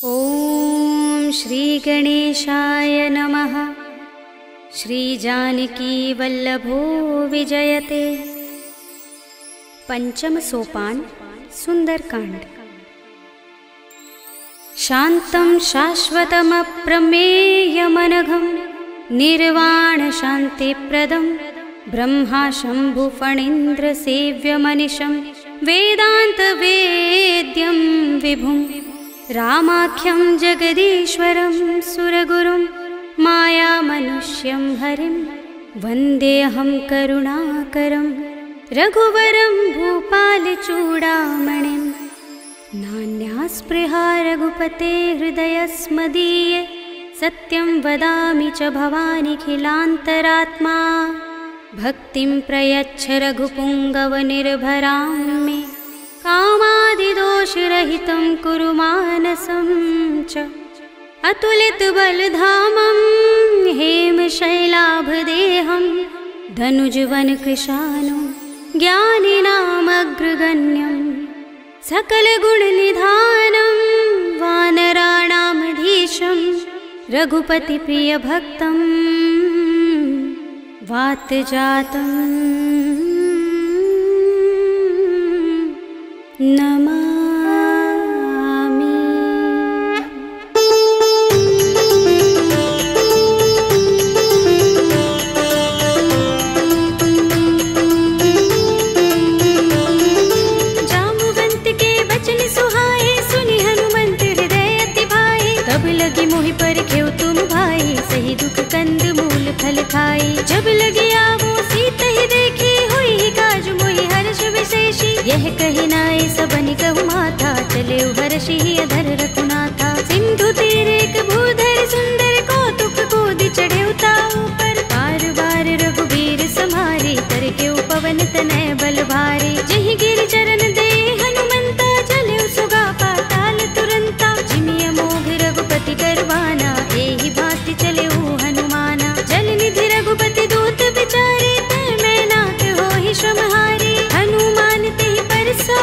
ॐ श्री गणेशाय नमः। श्री जानकी वल्लभो विजयते। पंचम सोपान सुंदरकांड। शांतं शाश्वतमप्रमेयमनघं निर्वाण शांतिप्रदं ब्रह्मा शंभु फणीन्द्र सेव्यमनिशं वेदांत वेद्यं विभुं रामाख्यं जगदीश्वरं सुरगुरुं मायामनुष्यं हरिं वन्देऽहं करुणाकरं रघुवरं भूपालचूडामणिं। नान्यास्पृहा रघुपते हृदयस्मदीये सत्यं वदामि च भवानिखिलान्तरात्मा। भक्तिं प्रयच्छ रघुपुङ्गवनिर्भरां मे कामादिदोषरहितं कुरु मानसं च। अतुलितबलधामं हेमशैलाभदेहं धनुजवनकृशानं ज्ञानिनामग्रगण्यं सकलगुणनिधानं वानराणामधीशं रघुपतिप्रियभक्तं वातजातं नमामि। जामुवंत के बचन सुहाए सुनि हनुमंत हृदय अति भाए। तब लगी मोहि परखेउ तुम भाई सही दुख कंद मूल फल खाई। जब लगी आवो सीत ही देखी हुई काज मोहि हर्ष विशेषी। यह कही नाय सबनि कहु माथा चले हर्षि अधर रघुनाथा। सिंधु तीरे एक भूधर सुंदर कौतुक कूदि चढ़े ताऊ पर। बार बार रघुबीर समारे करके पवन तनय बल भारी। जहि गिर चरण दे हनुमंता चले सुगा पाताल तुरंता। जिमिय मोघ रघुपति करवाना एहि भांति चले हनुमाना। जल निधि रघुपति दूत बिचारे तै मैं नाथ होहि श्रमहारी। हनुमान तेहि परसा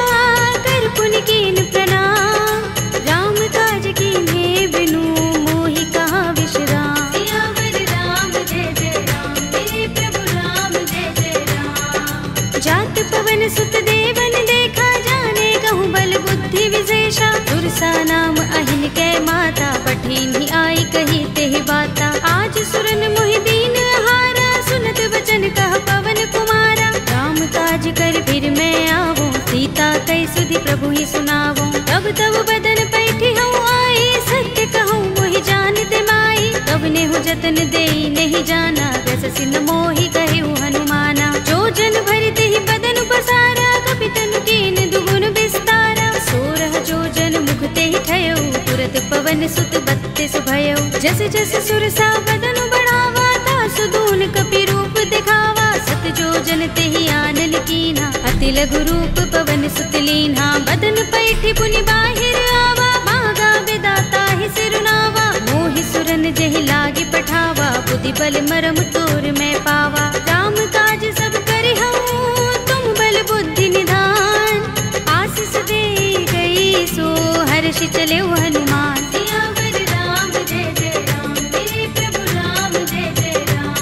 कर पुनि कीन प्रणाम। राम काज कीन्हे बिनु मोहि कहाँ विश्राम। सियावर राम जय जय राम मेरे प्रभु राम जय जय राम। जात पवन सुत देवन देखा जाने कहूँ बल बुद्धि विशेषा। दुर्सा नाम अहिन कै माता पठिनी आई कही तेहि बाता। आज सुरन मोहि दीन हारा सुनत वचन कह पवन कुमारा। राम काज कर फिर मैं आवो सीता कई सुधि प्रभु ही सुनावो। तब तब बदन पैठी हूँ आई सत्य कहूँ मोहि जानते माई। तब ने हो जतन देई नहीं जाना रस सिंह मोहि कहे हनुमाना। जो जन भरते ही बदन बसारा कपि तनु कीन दुगुन विस्तारा। सोरह जो जन मुखते ही ठयो तुरत पवन सुत बत्तीस भयो। जस जस सुरसा बदन बढ़ावा तासु दून कपि रूप दिखावा। सत जो जन तेहि आनन कीन्हा अति लघु रूप पवन सुत लीन्हा। बदन पैठी पुनि बाहिर आवा मागा विदाता ही सिरुनावा। मोहि सुरन जहि लागे पठावा बुद्धि बल मरम तोर मैं पावा। राम काज सब करि हूँ तुम बल बुद्धि निधान। आशीष दे गई सो हर्ष चले हनुमान। सियावर राम जय जय राम मेरे प्रभु राम जय जय राम।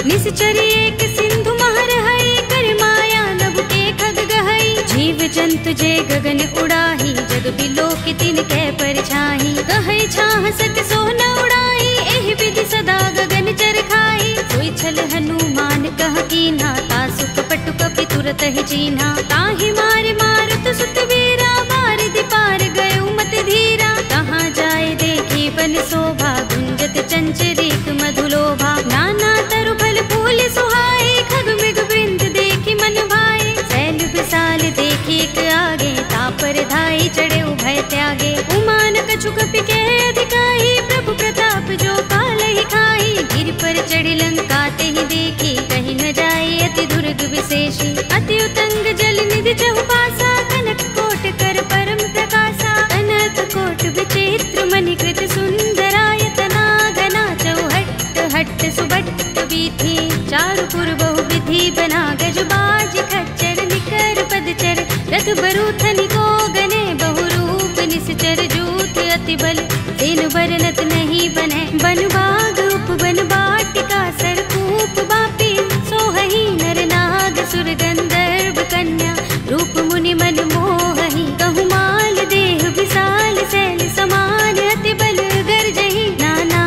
निश्चरी एक सिंधु महर हई कर माया नभ के खग गहई। जीव जंतु जे गगन उड़ाही जग बिलो के तिन कै परछाही। कहै छाह सक सो न उड़ाई एहि विधि सदा गगन चर खाई। सोई छल हनुमान कह कीन्हा तासु कपट कपि तुरत ही चीन्हा। ताहि मारे मारुत सुत वीरा बारिधि पार गयो मत धीरा। कहाँ जाए देखी बन शोभा गुंजत चंचरीक मधुलोभा। नाना तरु फल फूल सुहाए खग मृग वृंद देखी मन भाए। शैल विशाल देखी एक आगे तापर धाई चढ़े उभय त्यागे। उमान कछु कपि के अधिकाई प्रभु प्रताप जो काल ही खाई। गिर पर चढ़ी लंका तेहि देखी कहीं न जाए अति दुर्ग विशेषी। अति उतंग जल निधि चहुपासा कनक कोट कर परम प्रकाशा। कनक कोट विचित्र मणिकृत सुंदरायतना घना चौहट्ट हट्ट सुबट्ट बीथी। चारु पुर बहु विधि बना गज बाज खच्चर निकर पदचर। रथ बरूथनि को गने बहु रूप निश्चर जूथ अति बल तेनु बरनत नहीं बने। बन बाग उपवन बाटिका सरकूप बापी सोहही नर नाग सुर गंधर्व कन्या रूप मुनि मन मोहही। कहु माल देह विशाल शैल समान अति बल गर्जही। नाना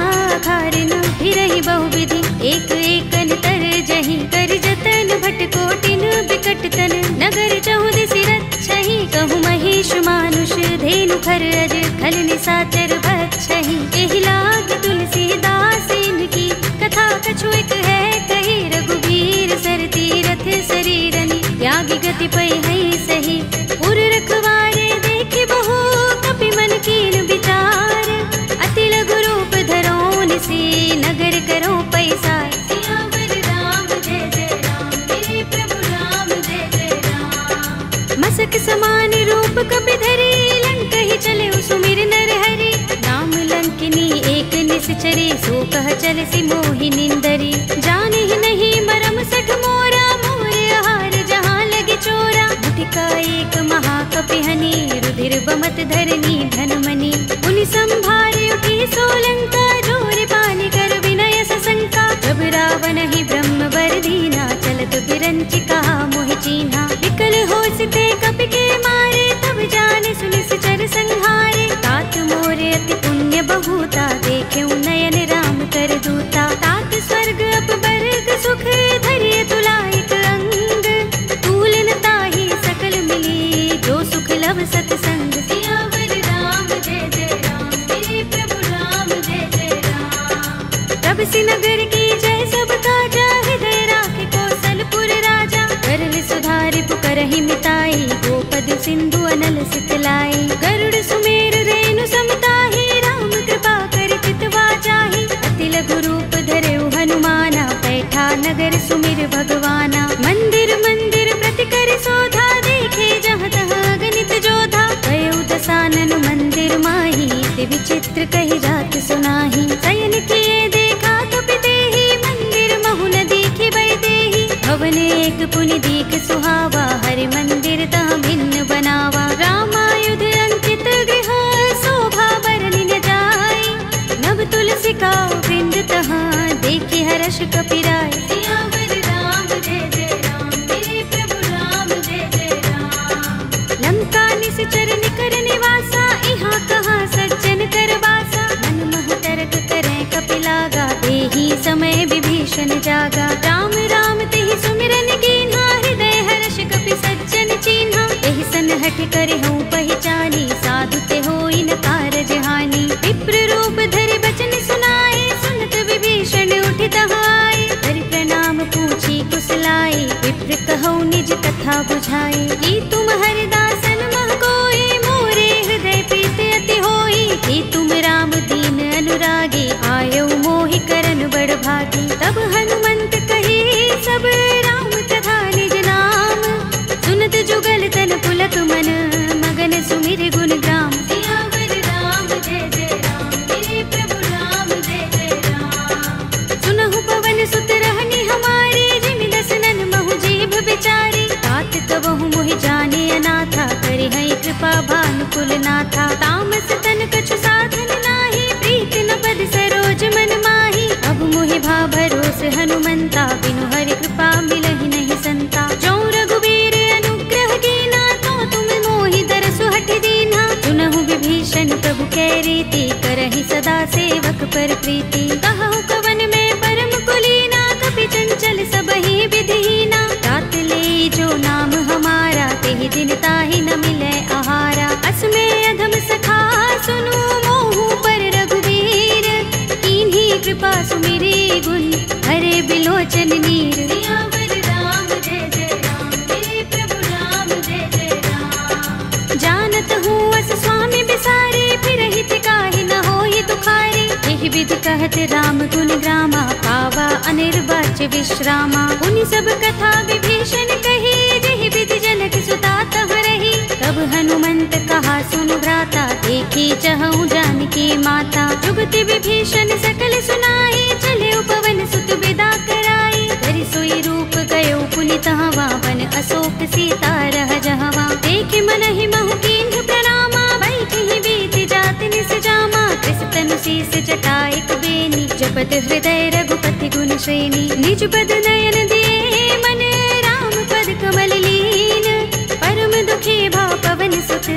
खारिन फिरहि बहुविधि एक एकन तरजही। कर जतन भट कोटिन बिकट तन नगर चहुदिसि रक्षहि। कहु महेश मानुष धेनु खर अज खल निशाचर भक्षहि। एहि लाग तुलसीदास इनकी कथा कछु एक है कही। रघुबीर सर तीरथ शरीरनि त्यागी गति पै है सही। उर रखवारे देखे बहु कपि मन कीन विचार। अति लघु रूप धरोन से नगर करो पैसार। सियावर राम जय जय राम मेरे प्रभु राम जय जय राम। मसक समान रूप कपि धरे लंक ही चले सुमिर नर हरि। नाम लंकिनी एक निश्चरे सो कह चल सी मोहि निंदरी। जाने ही नहीं मरम सठ मोरा मोर आहार जहाँ लगे चोरा। मुटिका एक महाकपि हनि रुधिर बमत धरनी धनमणि। उनि संभारे उठी सोलंका जोर पानी कर विनय सशंका। जब रावण ही ब्रह्म वर दीना चलत बिरंचि कहा मोहि चीन्हा। विकल होसिते कपि के मारे तब जाने सुनिस चर संहारे। तात मोरे अति पुण्य बहुता देखे नयन राम कर दूता। तात स्वर्ग अपवर्ग सुख धरिय तुलाइक अंग। तूलन ताहि सकल मिली जो सुख लभ सतसंग। सियावर राम जय जय राम मेरे प्रभु राम जय जय राम। तब से नगर की जय सब काजा हृदय राखे कौशलपुर राजा। करल सुधारि पुकारहि मिताई गोपद सिंधु अनल सितलाई। गरुड़ सुमेर रेणु समताहि राम कृपा करि चितवा जाहि। अति लघु रूप धरेउ हनुमाना बैठा नगर सुमिर भगवाना। मंदिर मंदिर प्रति कर शोधा देखे जहाँ तहाँ गणित जोधा। गयो दसानन मंदिर माही ते विचित्र कही जात सुनाही। शयन किए देखा कपि देहि मंदिर महु न दीखि वैदेही। भवन एक पुनि दीख सुहावा हरि मंदिर तहाँ भिन्न बनावा। रामायुध अंकित गृह शोभा बरनि न जाय। नव तुलसी का वृंद तहाँ देखे हर्ष कपि राय। सियावर राम जय जय राम मेरे प्रभु राम जय जय राम। लंका निश्चर निकर निवासा इहाँ कहाँ सज्जन कर वासा। मन मोह तरक करें कपि लागा देहि समय विभीषण जागा। राम राम तेहि सुमिरन कीन्हा हृदय हर्ष कपि सज्जन चीन्हा। एहि सन हठ करे हूँ पहचानी साधु ते होई न कारज हानि। विप्र रूप धरि बचन सुनाए सुनत विभीषण उठि तहाय। हरि प्रणाम पूछी कुशलाई विप्र कहौ निज कथा बुझाई। की तुम हरिदासन मह कोई मोरे हृदय प्रीत अति होई। की तुम राम दीन अनुरागी आयो मोहि करन बड़ भागी। तब हनुमंत कही सब राम कथा निज नाम। सुनत जुगल तन पुलक मन मगन सुमिर गुण ग्राम। सियावर राम जय जय राम मेरे प्रभु राम जय जय राम। सुनहु पवन सुत रहनि हमारे जिमि दसनन महु जीभ बिचारी। तात तबहु मोहि जाने अनाथा करि है कृपा भानुकुल नाथा। तामस तन कछु साधन नाही प्रीत न पद सरोज मन माही। अब मोहि भा भरोस हनुमंता बिनु हरि कृपा मिलहि नहीं संता। जो रघुबीर अनुग्रह कीना तो तुम मोहि दरसु हठ दीन्हा। सुनहु विभीषण प्रभु कै रीति करहि सदा सेवक पर प्रीति। कहु कवन में परम कुलीना कपि चंचल सबहि विधिहीना। तात ले जो नाम हमारा तेहि दिन ताहि न मिले आहारा। अस्मे अधम सखा सुनु मोहु पर रघुबीर। कीन्ही कृपा सुमिरी गुण हरे बिलोचन नीर। सियावर राम जय जय राम मेरे प्रभु राम जय जय राम। जानत हूँ अस स्वामी बिसारे फिरहि काहि न होहि दुखारे। एहि विधि कहत राम गुण ग्रामा पावा अनिर्वाच्य विश्रामा। उनि सब कथा विभीषण कही जेहि विधि जनक सुता तह रही। तब हनुमंत कहा सुनु भ्राता देखी चहु जानकी माता। जुगति विभीषण सकल सुनाई चले पवन सुत विदा कराई। हरि सोई रूप गयो पुनि तहवा वन अशोक सीता रह जहवा। देखे मन ही महु कीन्ह प्रणामा बैठि बीत जात निस शीस जटायक बेनी, जपत हृदय रघुपति गुण श्रेणी। निज पद नयन दिए मन राम पद कमल लीन, परम दुखी भाव पवन सुत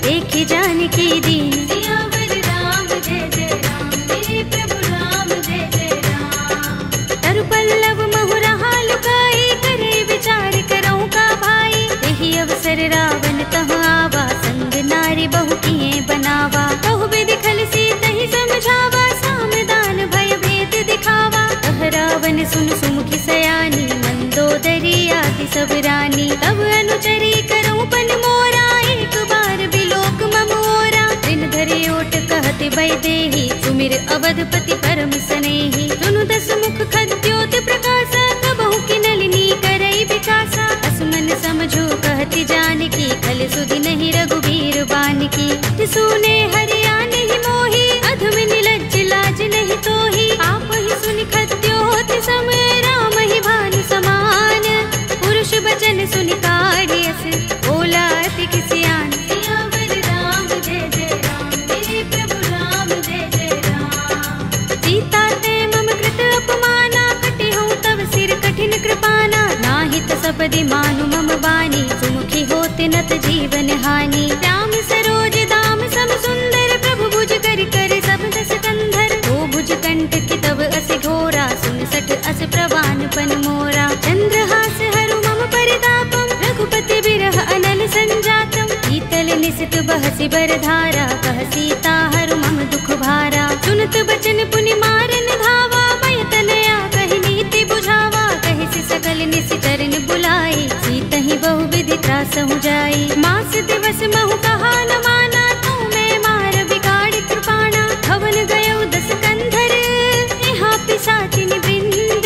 देखि जानकी दीन। सियावर राम जय जय राम, मेरे प्रभु राम जय जय राम। तरु पल्लव महु रहा लुकाई, करे विचार करऊं का भाई। यही अवसर रावण तह आवा, संग नारी बहु किए बनावा। बहु विधि खल सीत ही समझावा, सामदान भय भेद दिखावा। तह रावण सुन सुमुखी सयानी, मंदोदरी आदि सब रानी। तब अनुचरी करऊं पन मोरा, एक बार बिलोक मम ओरा। दिन धरे ओट कहते वैदेही, सुमिर अवधपति परम सनेही। सुनु दस मुख खद्योत प्रकाशा, कबहु की नलिनी करई विकासा। असमन समझो कहती जानकी, खल सुधि नहीं रघुबीर बानकी। सुने हरिया नहीं मोही, अधम निलज्ज लाज नहीं तोही। आप ही सुनि खद्योत सम, राम ही भानु समान। पुरुष बचन सुनि काढ़ियस, बोला अति किसियान। सियावर राम जय जय राम, मेरे प्रभु राम जय जय राम। सीता ते मम कृत अपमाना, कटे हूँ तव सिर कठिन कृपाना। नाहित सपदि मानु मम बानी, सुमुखी होते नत जीवन हानि। राम सरोज दाम सम सुंदर, प्रभु भुज कर कर सब दस कंधर। दो भुज कंठ की तव अस घोरा, सुन सठ अस प्रवान पन मोरा। चंद्रहास हरु मम परितापम, रघुपति बिरह अनल संजातम। शीतल निसित बहसि बरधारा, कह सीता हरु मम दुख भारा। सुनत बचन पुनि मारन धावा, भय तनया कहि नीति बुझावा। कहि सि सकल निसिचरन बुलाई, सीतहि बहु विधि त्रासहु जाई। मास दिवस महु कहा न माना, तू मैं मार बिगाड़ कृपाणा। भवन गयो दस कंधर, यहाँ पिशाचिनी वृंद।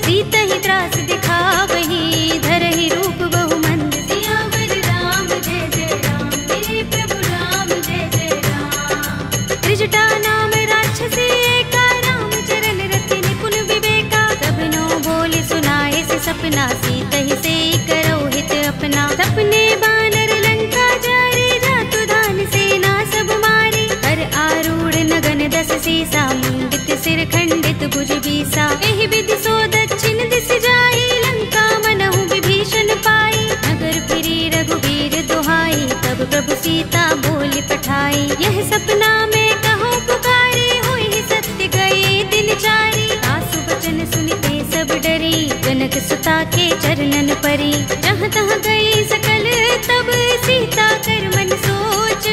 सीतहि त्रास दिखावही, धरहि रूप बहु मंद। सियावर राम जय जय राम, मेरे प्रभु राम जय जय राम। त्रिजटा नाम राक्षसी एका, राम चरण रति निपुण विवेका। सबनो बोले सुनाए से सपना, सीतहि से करो हित अपना। सपने बानर लंका जारे, जातु दान सेना सब मारे। हर आरूढ़ नगन दस सीसा, मुंडित सिर खंडित भुज बीसा। एहि विधि सो दक्षिण दिस जाई, लंका मनहु विभीषण पाई। नगर फिरी रघुबीर दुहाई, तब प्रभु सीता बोली पठाई। यह सपना में कहो पुकारे, होई सत्य गए दिन चारी। आसु बचन सुनते सब डरी, जनक सुता के चरणन परी। जहाँ तहाँ गई सकल तब, सीता कर मन सोच।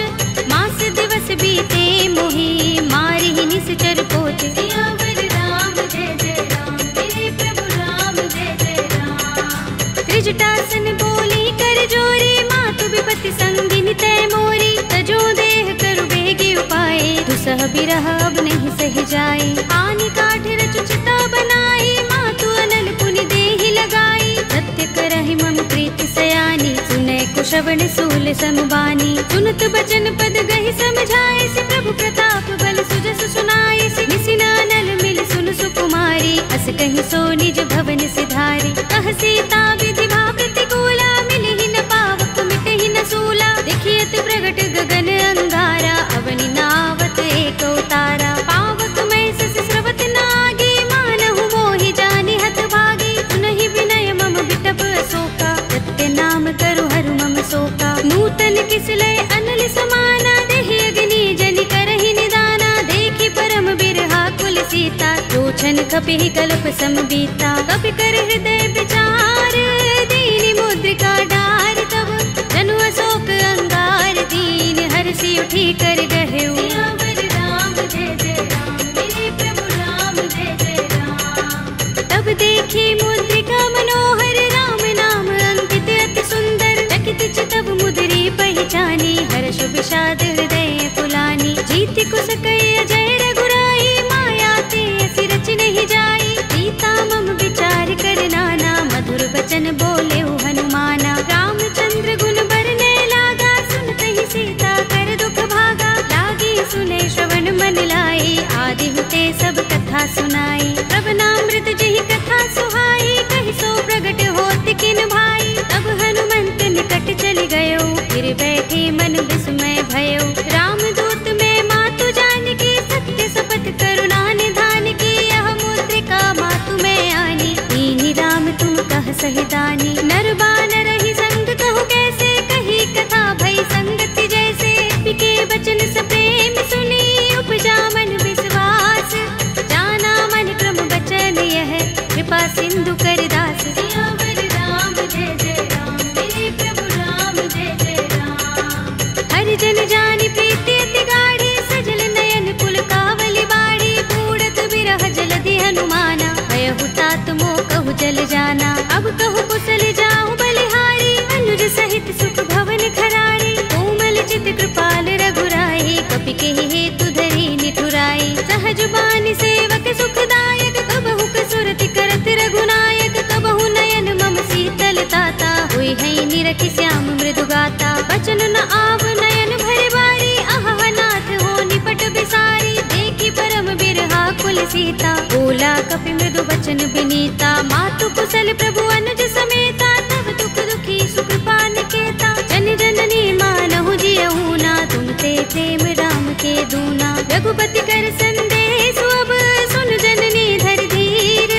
मास दिवस बीते मोही, मारी ही निश्चर पोच। सियावर राम जय जय राम, मेरे प्रभु राम जय जय राम। त्रिजटासन बोली कर जोरी, मातु विपति संगिनी तय मोरी। तजो देह करु बेगी उपाय, दुसह बिरह अब नहीं सह जाए। आनि काठ रचु चिता बनाई, मातु अनल पुनि देहि लगाई। सत्य करहि मम प्रीति सयानी, सुनै कुशवन सूल समबानी। सुनत बचन पद गहि समझाए, से प्रभु प्रताप बल सुजस सुनाए। से निसिनानल मिल सुन सुकुमारी, अस कहि सो निज भवन सिधारी। कह सीता विधि भाव प्रतिकूला, मिलहि न पावक मिटहि न सूला। देखियत प्रगट गगन अंगारा, अवनि नावत एक उतारा। पावक मैं सस स्रवत नागे, मानहु मोहि जानि हत भागी। सुनहि विनय मम बिटप अशोका, सत्य नाम करु हरु मम शोका। नूतन किसलय अनल समाना, देहि अग्नि जनि करहि निदाना। देखि परम बिरहा कुल सीता, लोचन कपिहि कल्प सम बीता। कपि कर हृदय विचार, दीनि मुद्रिका डार। तब जनु अशोक अंगार, दीन हरषि उठी कर गहेउ। सियावर राम जय जय राम, मेरे प्रभु राम जय जय राम। तब देखी मुद्रिका मनोहर, राम नाम अंकित अति सुंदर। चकित चितव मुद्री पहचानी, हर्ष विषाद हृदय फुलानी। जीति कुस कई अजय रघुराई, माया ते असि रच नहीं जाई। सीता मम विचार कर नाना, मधुर बचन बोले हनुमाना। रामचंद्र गुण बरने लागा, सुनते सीता कर दुख भागा। लागी सुने श्रवण मन लाई, आदि हुते सब कथा सुनाई। प्रभनामृत जहि कथा सुहाई, कहि सो प्रगट होत किन भाई। तब हनुमंत निकट चल गयो, फिर बैठे मन विस्मय भयो। रामदूत में मातु जानकी, सत्य सब आव नयन भरे बारी, आहा नाथ हो निपट बिसारी। देखी परम बिरहा कुल सीता, बोला कपि मृदु बचन बिनीता। मातु कुशल प्रभु अनुज समेता, तब दुख दुखी सुकृपा निकेता। जन जननी मानहु जियहु ना, तुम ते प्रेम राम के दूना। रघुपति कर संदेश अब सुन जननी धर धीर,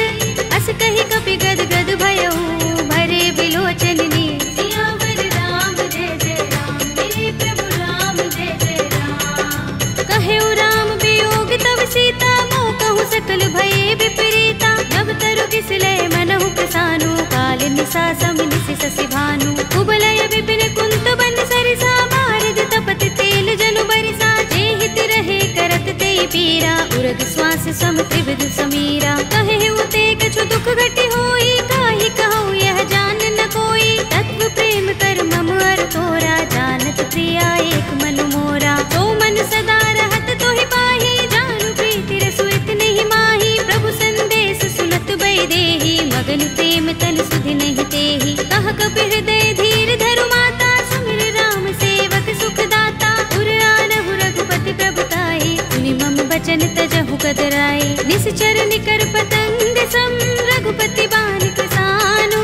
अस कहि कपि गद गद भयहु भरे बिलोचन नीर। सियावर राम जय जय राम, मेरे प्रभु राम जय जय राम। कहेउ राम वियोग तब सीता, मोह कहूँ सकल भये विपरीता। नव तरु किसलय मनहु प्रसानु, काल निसा सम निसि ससि भानु। कुबलय विपिन कुंत बन सरिसा, बारद तपत तेल जनु बरिसा। जे हित रहे करत ते पीरा, उरग श्वास सम त्रिविध समीरा। कहेउ ते कछु दुख घटी होई, काहि कहूँ यह जान न कोई। तत्व प्रेम कर मम अर तोरा, जानत प्रिया एक मन मोरा। तो मन सदा रहत तोहि पाहि, जानु प्रीति रसु इतने माही। प्रभु संदेश सुनत बै देहि, मगन प्रेम तन सुधि नहीं तेहि। कह कपि हृदय धीर धरु माता, सुमिर राम सेवक सुख दाता। उर आनहु रघुपति प्रभुताई, सुनि मम बचन तजहु कतराई। निश्चर निकर पतंग सम, रघुपति बान किसानु।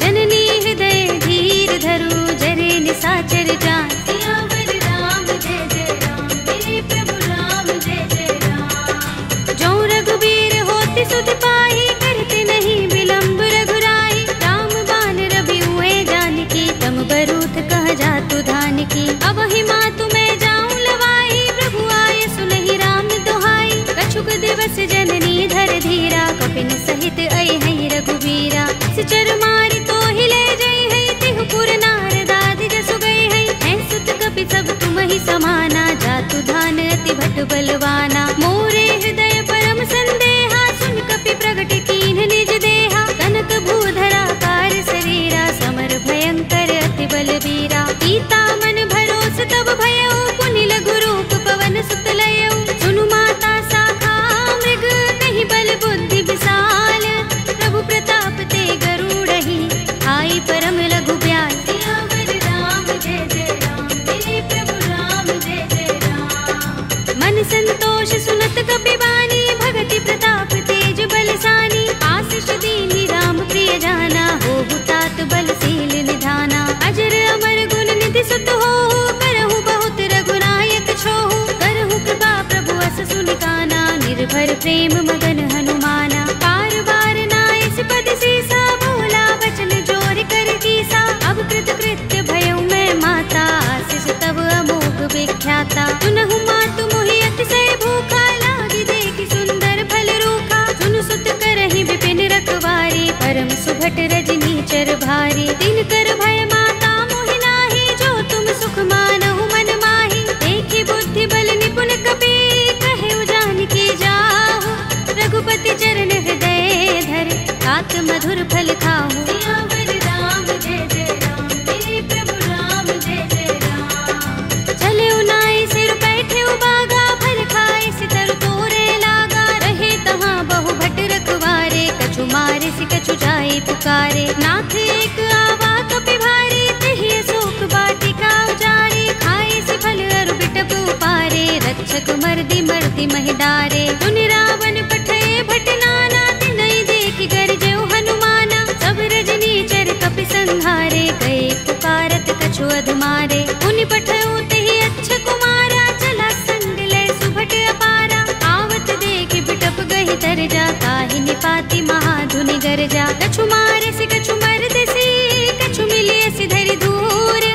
जननी हृदय धीर धरु, जरे निसाचर जान। सियावर राम जय जय राम, मेरे प्रभु राम जय जय राम। जो रघुबीर होति सुधि पाहि, करते नहीं विलंब रघुराई। राम बान रवि हुए जानकी, तम बरूथ कह जातु धान की। अब ही मातु मैं जाऊं लवाई, प्रभु आए सुनहि राम दुहाई। कछुक दिवस जननी धर धीरा, कपिन सहित आई है रघुबीरा। सिचर मारी तो हिले जई है, तिहु पुर नारदादि जसु गई है। हैं सुत कपि सब तुम ही समाना, जातु धान अति भट बलवाना। मोरे हृदय परम संदेहा, सुन कपि प्रगट कीन्ह निज देहा। कनक भूधरा कार शरीरा, समर भयंकर अति बलबीरा। सीता मन भरोस तब भयउ, पुनि लघु रूप पवन सुत लयउ। सुनु माता शाखा मृग, नहीं बल बुद्धि विशाल। प्रभु प्रताप ते गरुड़हि, आई परम लघु ब्याल। सियावर राम जय जय राम, मेरे प्रभु राम जय जय राम। मन संतोष सुनत कपि बानी, भगति प्रताप तेज बलसानी। आशीष दीनी राम प्रिय जाना, होहु तात बलशील निधाना। अजर अमर गुण निधि सुत होहु, करहु बहुत रघुनायक छोहु। करहु कृपा प्रभु अस सुनि काना, निर्भर प्रेम मगन हनुमाना। बार बार नाइस पद सीसा, बोला बचन जोर कर कीसा। अब कृत कृत्य भयउ मैं माता, आशीष तब अमोघ विख्याता। सुनहु मातु मोहि अतिशय भूखा, लागी देखि सुंदर फल रूखा। सुन सुत करहि विपिन रखवारी, परम सुभट रजनी चर भारी। दिन कर भय माता मोहि नाही, जो तुम सुख मानहु मन माही। देखि बुद्धि बल निपुण कपि, कहेउ जानकी जाहु। रघुपति चरण हृदय धर, तात मधुर फल खाहु। सियावर राम जय जय राम, मेरे प्रभु राम जय जय राम। चले उनाई सिर बैठे बागा, फल खाए सितर तोरे लागा। रहे तहाँ बहु भट रखवारे, कछु मारे सि कछु जाए पुकारे। नाथ एक आवा कपि भारी, तेहि अशोक वाटिका उजारी। खाए सि फल अरु बिटप उपारे, रक्षक मर्दि मर्दि महि डारे। सुनि रावण पठय भट नाना, तिनहि देखि गरजउ हनुमाना। सब रजनी चर कपि संहारे, गए पुकारत कछु अधमारे। उनि पठउ तेहि अच्छ कुमारा, चला संग लय सुभट अपारा। आवत देखि बिटप गहि तरजा, ताहि निपाति महाधुनि गरजा। कछु मारे सि कछु मर्द सी, कछु मिलिय सि धरि दूर।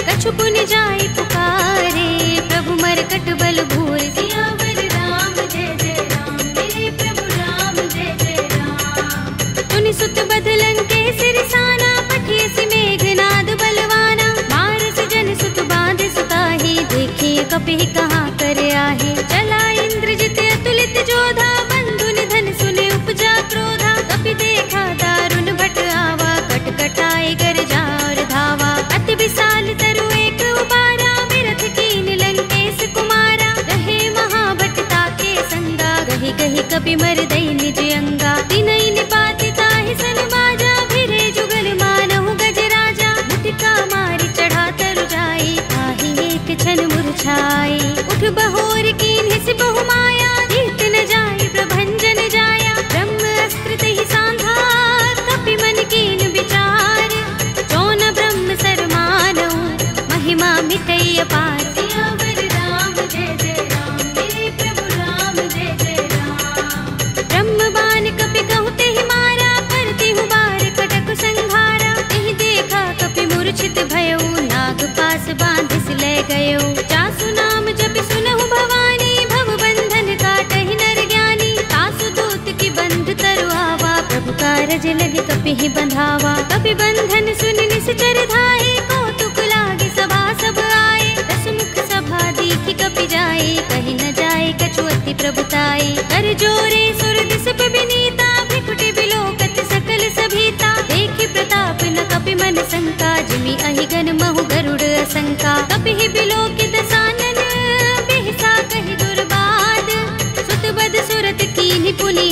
कछु पुनि जाई पुकारे, प्रभु मरकट बल भूर। सियावर राम जय जय राम, मेरे प्रभु राम जय जय राम। तुनि सुत बदलन के सिरसाना, पठिय सि मेघनाद बलवाना। मारस जन सुत बांध सुताहि, देखिए कपि कहाँ कर आहे। चला इंद्रजित अतुलित जोधा, बंधु निधन सुने उपजा क्रोधा। कपि देखा दारुण भट आवा, कट कटाए गरजा और धावा। अति विशाल तरु एक उबारा, बिरथ कीन लंकेश कुमारा। रहे महाभट ताके संगा, गहि गहि कपि मर दई निज अंगा। तिनहि निपाति ताहि सन बाजा, भिरे जुगल मानहु गज राजा। मुटिका मारी चढ़ा तरु जाई, ताहि लाज लगे कपि ही बंधावा। कपि बंधन सुन निश्चर धाये, कौतुक लागे सभा सब आए। दस मुख सभा देखी कपि जाए, कहीं न जाए कछु अति प्रभुताई। कर जोरे सुर दिस पे विनीता, भृकुटि बिलोकत सकल सभीता। देखी प्रताप न कपि मन शंका, जिमि अहिगन महु गरुड़ असंका। कपि ही बिलोकित सानन, बिहसा कहि दुर्बाद। सुत बद सुरत कीन्हि पुनि,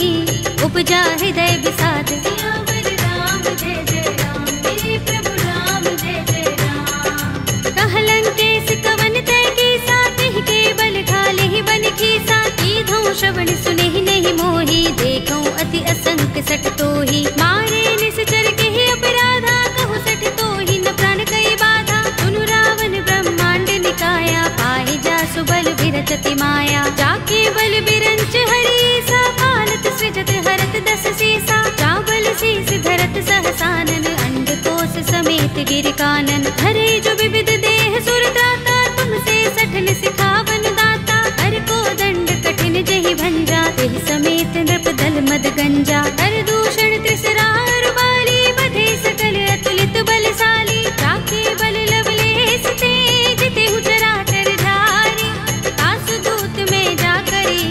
उपजा हृदय विषाद। सियावर राम जय जय राम, मेरे प्रभु राम जय जय राम। कहलंकेश कवन तय कीसा, तिहि के बल घाले ही बन खीसा। कीधौं श्रवण सुनेहि नहीं मोहि, देखौं अति असंख्य सठ तोहि। मारे निश्चर केहि अपराधा, कहु सठ तोहि न प्राण कई बाधा। सुनु रावण ब्रह्मांड निकाया, पाहि जासु बल विरचति माया। जाके बल बिरंच हरीसा, पालत सृजत हरत दस सीसा। चावल शीस धरत सहसानन, अंडकोश समेत गिर कानन। धरे जो विविध देह सुर त्राता, तुमसे सठन सिखावन दाता। हर को दंड कठिन जहि भंजा, तेहि समेत नृप दल मद गंजा। कर दूषण त्रिसरार बाली, बधे सकल अतुलित बलशाली। जाके बल लवलेश तेज, तेहु चराचर धारी। तासु दूत में जा करी,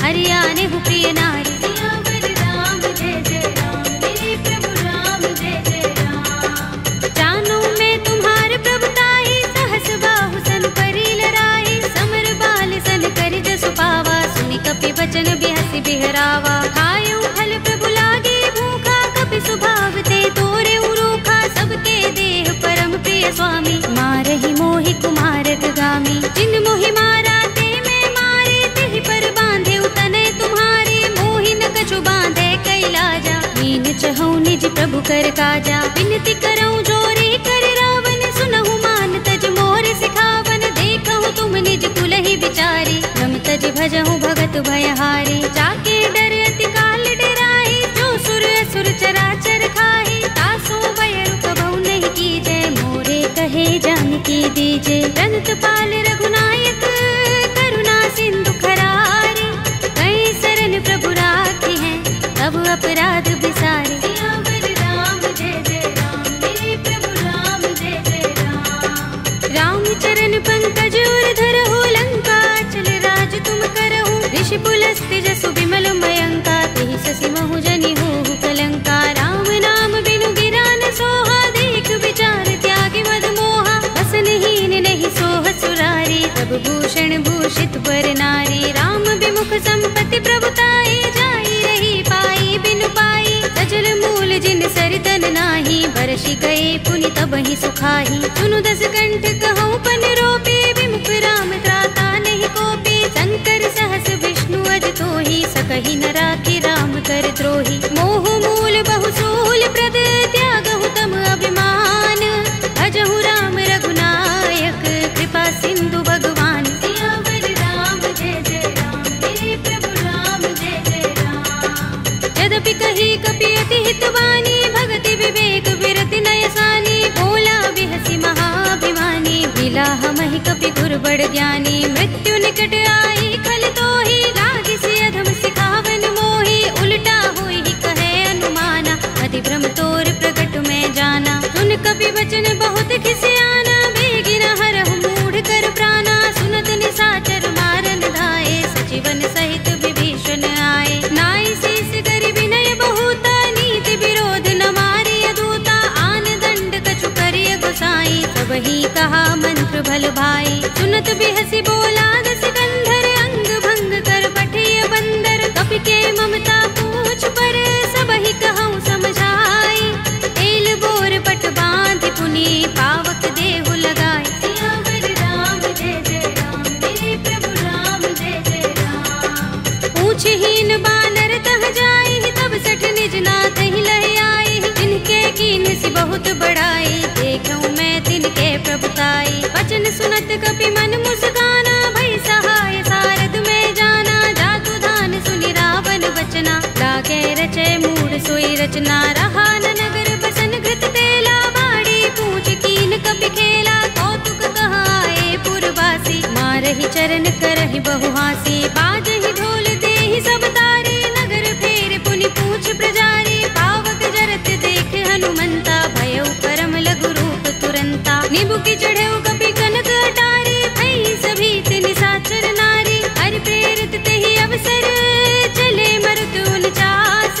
हरियाने हु प्रिय नारी। सियावर राम जय जय राम, मेरे प्रभु राम जय जय राम। जानू मैं तुम्हार प्रभुताई, सहस बाहु सन परी लराई। समर बाल सन कर जसु पावा, सुनि कपि बचन बिहसि बिहरावा। खायऊ फल प्रभु लागे भूखा, कपि स्वभाव ते तोरे उरूखा। सबके देह परम प्रिय स्वामी, मारहि मोहि कुमारक गामी। जिन मोहि मारा ते मैं मारे, तेहि पर बांधे तनय तुम्हारे। मोहि न कछु बांधे कैलाजा, मीन चहु निज प्रभु कर काजा। विनती करऊं जोरी कर रावण, सुनहु मान तज मोर सिखावन। देखहु तुम निज कुलहि बिचारी, रम तज भजहु भगत भयहारी। जाके डर अति काल डराई, जो सुर असुर चराचर खाई। तासु भय कबहु नहीं कीजय, मोरे कहे जानकी दीजे। रंत पाल रघुनायक, करुणा सिंधु खरारी। कई शरण प्रभु राखी हैं, तब अपराध बिसारे। सियावर राम जय जय राम, मेरे प्रभु राम जय जय राम। राम चरण पंकज उर धरहु, लंका चल राज तुम करहु। ऋषि पुलस्त्य जसु विमल मयंका, तेहि शशि महु जनि होहु कलंका। राम नाम बिनु गिरा न सोहा, देख विचार त्यागी मद मोहा। बसनहीन नहीं सोह सुरारी, सब भूषण भूषित बर नारी। राम विमुख संपत्ति प्रभुताई, जाई रही पाई बिनु पाई। सजल मूल जिन सरितन नाही, बरषि गए पुनि तबहि सुखाही। सुनु दस कंठ कहूँ पन रोपी, विमुख राम त्राता नहीं कोपी। शंकर सहस विष्णु अज तोहि, सकहि न राखि राम कर द्रोही। मोह मूल बहु सूल प्रद, त्यागहु तम अभिमान। भजहु राम रघुनायक, कृपा सिंधु भगवान। सियावर राम जय जय राम, मेरे प्रभु राम जय जय राम। यद्यपि कही कपि अति हितवानी, भगति विवेक विरति नयसानी। भोला बिहसि महाभिमानी, बिलाह महि कपि गुर बड़ ज्ञानी। मृत्यु निकट आई खल तोहि, लागिसि अधम सिखावन मोहि। उल्टा होई कहे अनुमाना, अति भ्रम तोर प्रगट में जाना। सुन कपि वचन बहुत खिसियाना, बेगिन हरहु मूढ़ कर प्राणा। सुनत निशाचर मारन धाये, सचिवन सहित विभीषण आए। नाई शीस करि विनय बहुता, नीति विरोध न मारिय दूता। आन दंड कछु करिय गोसाई, सबहि कहा मंत्र भल भाई। सुनत बिहसि बोला दस कंधर, अंग भंग कर पठिय बंदर। कपि के ममता पूछ पर, सबहि कहूँ समझाई। तेल बोर पट बांधि पुनि, पावक देहु लगाई। सियावर राम जय जय राम, मेरे प्रभु राम जय जय राम। पूछहीन बानर तह जाई, तब सठ निज नाथ ही लह आई। जिनके कीन सि बहुत बड़ाई, देखूं मैं तिनके प्रभुताई। वचन सुनत कपि मन मुस्काना, भई सहाय सारद में जाना। जातु धान सुनि रावण वचना, लागे रचे मूढ़ सोई रचना। रहा न नगर बसन घृत तेला, बाड़ी पूछ कीन कपि खेला। कौतुक कहाए पुरवासी, मारहि चरण करहि बहुहासी। बाजहि ढोल देहि सब तारी, नगर फेर पुनि पूछ प्रजारी। पावक जय की चढ़े कपि कनक अटारी, भई सभी निशाचर नारी। हरि प्रेरित ते ही अवसर चले मरुत 49,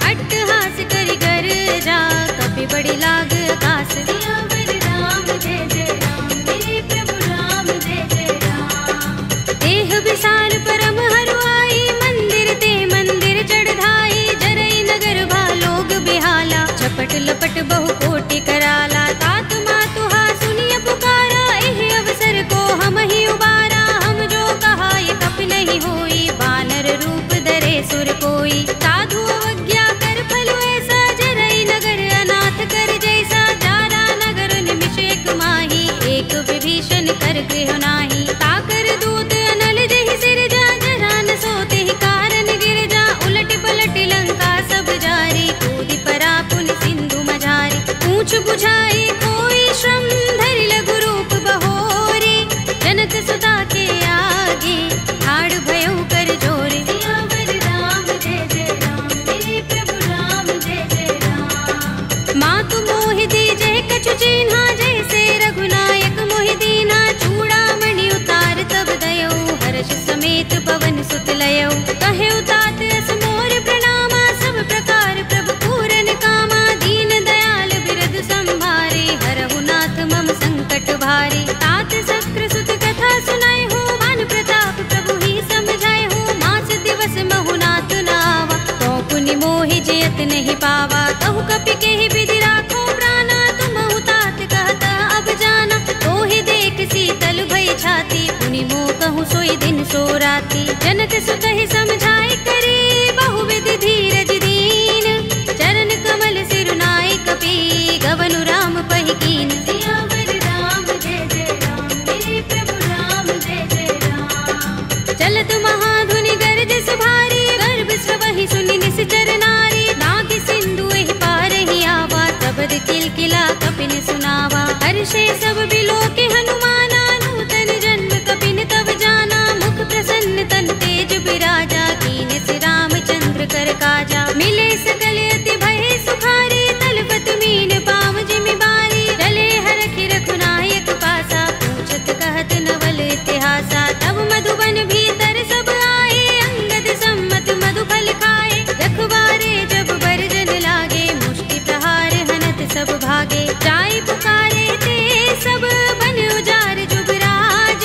अट्टहास करि गर जा कपि बड़ी लाग आकाश। सियावर राम जय जय राम, मेरे प्रभु राम जय जय राम। देह विशाल परम हरुआई, मंदिर ते मंदिर चढ़ाई। जरई नगर भालोग बेहाला, झपट लपट बहु कोटि कराला। तात मातु हा सुनिय पुकारा, एहि अवसर को हम ही उबारा। हम जो कहा ये कपि नहीं होई, बानर रूप धरे सुर कोई। साधु अवज्ञा कर फल ऐसा, जरई नगर अनाथ कर जैसा। जारा नगर निमिष एक माही, एक विभीषण कर गृह नाही। ताकर दूत अनल जहि सिर जा, जरा न सोते ही कारण गिर जा। उलट पलट लंका सब जारी, कूदि परा पुनि सिंधु मझारी। पूछ बुझाई कोई श्रम, धरि लघु रूप बहोरी। जनक सुता के आगे, ठाड़ भयउ कर जोरे। सियावर राम जय जय राम, मेरे प्रभु राम जय जय राम। मातु मोहि दीजहि कछु चिन्हा, जैसे रघुनायक मोहि दीना। चूड़ामणि उतार तब दयौ, हर्ष समेत पवन सुत लयौ। कहे उतात अस मोर प्रणामा, सब प्रकार प्रभु पूरन कामा। दीन दयाल बिरद संभारे, हरहु नाथ मम संकट भारे। तात शक्र सुत कथा सुनाए हो, मान प्रताप प्रभु ही समझाए हो। मास दिवस महु नाथ नावा, तो पुनि मोहि जयत नहीं पावा। कहु कपि केहि विधि राखो प्राणा, तुम तात कहता अब जाना। तो ही देख शीतल भई छाती, पुनि मोह कहूँ सोई दिन सो राती। जनक सुत ही समझाए करे, बहुविधि धीरज दीन। चरण कमल सिरुनाए कपि, गवनु राम पहि कीन। सियावर राम जय जय राम, मेरे प्रभु राम जय जय राम। चलत महाधुनि गरज सुभारी, गर्भ स्रवहि सुनि निश्चर नारी। नाग सिंधु एहि पार ही आवा, तबद किलकिला कपिन सुनावा। हर्षे सब बिलोके हनुमाना, नूतन जन्म कपिन तब जाना। मुख प्रसन्न तन तेज बिराजा, कीने से रामचंद्र कर काजा। मिले सकल अति भय सुखारी, तलपत मीन पाव जिमि बारी। रले हरखि रघुनायक पासा, पूछत कहत नवल इतिहासा। तब मधुबन भीतर सब आए, अंगद सम्मत मधु फल खाए। रखवारे जब बरजन लागे, मुष्टि प्रहार हनत सब भागे। जाय पुकारे ते सब बन उजार जुगराज।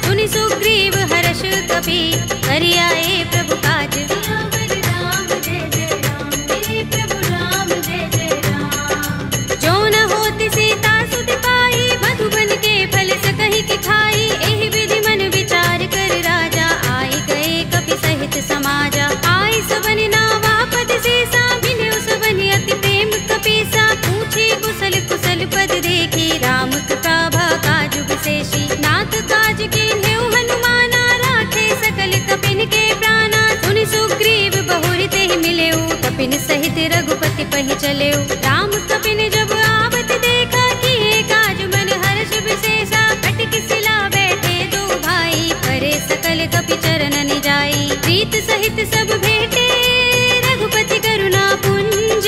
सुनि सुग्रीव हर्ष कपि, करि आए प्रभु काज। सियावर राम जय जय राम, मेरे प्रभु राम जय जय राम। जो न होति सीता सुत पाई, मधुबन के फल सकहि कि खाई। एहि विधि मन विचार कर राजा, आए गए कपि सहित समाजा। आए सबनि नावा पद सीसा, मिले सबनि अति प्रेम कपीसा। पूछे कुशल कुशल पद देखी, राम कृपा काज विशेषी। नाथ काज कीन्हे हनुमाना, राखे सकल कपिन के प्राणा। सुनि सुग्रीव बहुरि तेहि मिलेउ, कपिन सहित रघुपति पहि चलेउ। राम कपिन जब आवत देखा, किए काज मन हर्ष विशेषा। कटि शिला बैठे दो भाई, परे सकल कपि चरणन जाई। प्रीत सहित सब भेटे, रघुपति करुणा पुंज।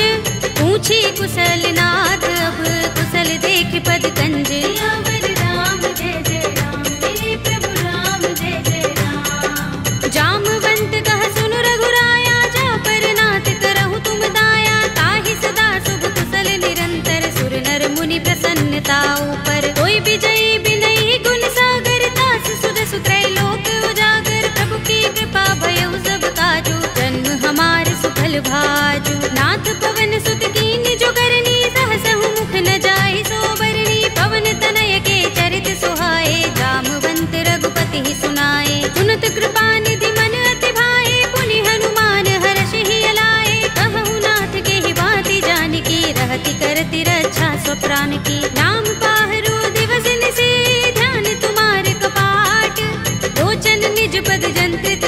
पूछी कुशल नाथ अब, कुशल देख पद कंज। सियावर राम जय जय राम, मेरे प्रभु राम जय जय राम। जामवंत कह सुनु रघुराया, जा पर नाथ करहु तुम दाया। ताहि सदा शुभ कुशल निरंतर, सुर नर मुनि प्रसन्नता ऊपर। कोई विजयी बिनई गुण सागर, दास सुर सुत्रैलोक उजागर। प्रभु की कृपा भयउ सब काजू, जन्म हमार सुफल भाजू। नाथ पवन सुत कीन्ह जो करनी, सहसहु मुख न जाय सो बरनी। पवन तनय के चरित सुहाए, जामवंत रघुपति ही सुनाए। सुनत कृपा निधि मन अति भाए, पुनि हनुमान हर्षि ही अलाए। कहु नाथ के ही बाति जानकी, रहति करति रक्षा स्वप्रान की। नाम पाहरो दिवस निशि, ध्यान तुम्हारे कपाट। लोचन निज पद जंत्रित,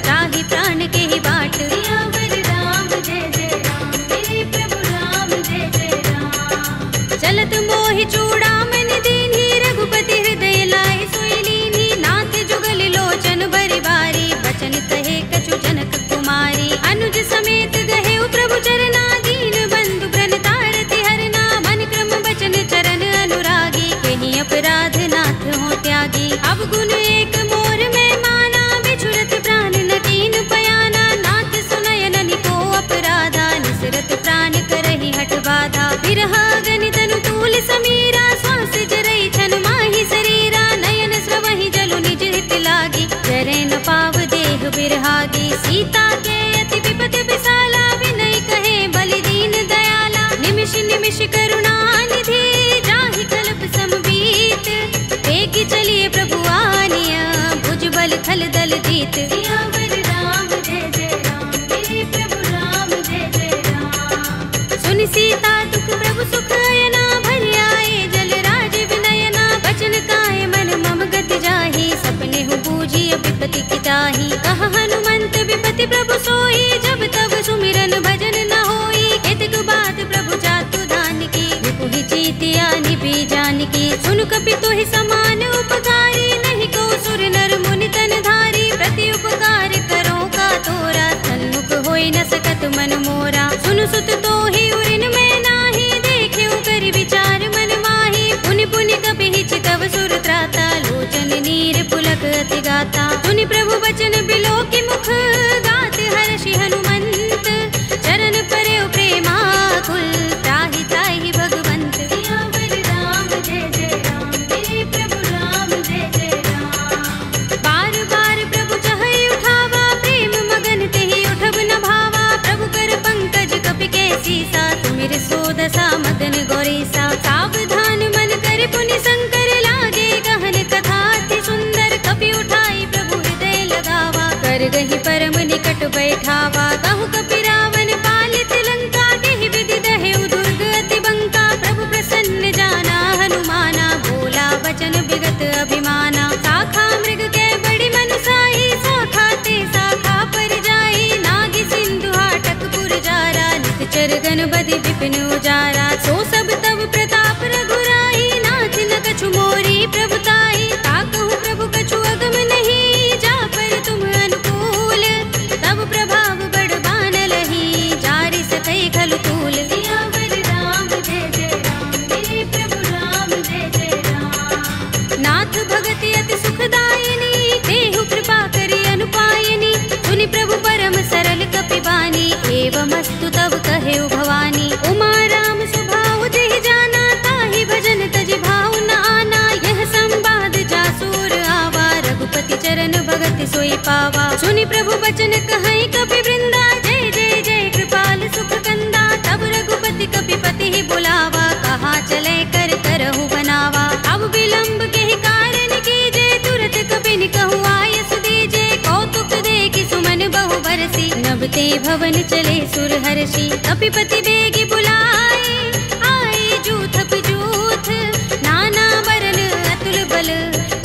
त्राहि प्राण के ही बाट। सियावर राम जय जय राम, मेरे प्रभु राम जय जय राम। चलत मोहि चूड़ामणि दीन्ही, रघुपति हृदय लाए सोई लीन्ही। नाथ जुगल लोचन बरि बारी, बचन कहे कछु जनक कुमारी। अनुज समेत गहे प्रभु चरना, दीन बंधु प्रणतारति हरना। मन क्रम बचन चरण अनुरागी, कहि सीता के अति विपद विसाला, विनय कहे बलि दीन दयाला। निमिष निमिष करुणा निधि, जाहि कल्प समबीत। एक चलिए प्रभु आनिया, भुज बल थल दल जीत। सियावर राम जय जय राम, मेरे प्रभु राम जय जय राम। सुन सीता दुख प्रभु सुख अयना, भरि आए जल राज विनयना। बचन काय मन मम गति जाहि, सपने हु बूझी विपति की ताहि। कहा हनुमंत विपति प्रभु सोई, जब तब सुमिरन भजन न होई। केतक बात प्रभु जातु दान की, विपुहि चीतिया निपि जानकी। सुन कपि तोहि समान उपकारी, नहीं को सुर नर मुनि तन धारी। प्रति उपकार करो का तोरा, सन्मुख होई न सकत मन मोरा। सुन सुत तोहि उरिन में नाही, देखे कर विचार मन माही। पुनि पुनि कपि चितव सुर त्राता, लोचन नीर पुलक अति गाता। सुनि प्रभु बचन बिलो की मुख, गात हर्षि हनुमंत। चरण परे प्रेमाकुल, त्राहि त्राहि भगवंत। सियावर राम जय जय राम, मेरे प्रभु राम जय जय राम। बार बार प्रभु चहई उठावा, प्रेम मगन तेहि उठब न भावा। प्रभु कर पंकज कपि के सीसा, सुमिर सो दशा मदन गौरीसा। सावधान मन कर पुनि शंकर, लागे गहन कथा अति सुंदर। कपि उठाई प्रभु हृदय लगावा, कर गहि परम निकट बैठावा। कहु कपि रावण पालित लंका, केहि विधि दहेउ दुर्ग अति बंका। प्रभु प्रसन्न जाना हनुमाना, बोला बचन विगत अभिमाना। शाखा मृग के बड़ी मनसाई, शाखा ते शाखा पर जाई। नागी सिंधु हाटक पुर जारा, निकचर गन बदि विपिन उजारा। सो सब तब प्रताप रघुराई, नाथ न कछु मोरी प्रभुताई। ताकहु प्रभु कछु अगम नहीं, जा पर तुम अनुकूल। तब प्रभाव बड़ बान लही, जारि सकै खलु तूल। सियावर राम जय जय राम, मेरे प्रभु राम जय जय राम। नाथ भगति अति सुखदायिनी, देहु कृपा करि अनुपायिनी। सुनि प्रभु परम सरल कपि बानी, एवमस्तु तब कहेउ भवानी। उमा राम स्वभाव जेहि जाना, ताहि भजन तजि भाव न आना। यह संवाद जासुर आवा, रघुपति चरण भगति सोई पावा। सुनि प्रभु बचन कहई कपि वृंदा, जय जय जय कृपाल सुख कंदा। तब रघुपति कपि पति ही बुलावा, कहा चले कर करहु बनावा। अब विलंब के कारण कीजे, तुरत कपि कहु आयस दीजे। कौतुक देखि सुमन बहु बरसी, नभते भवन चले सुर हर्षि। कपिपति बेगी बुलाए, आए जूथ जूथ। नाना वरन अतुल बल,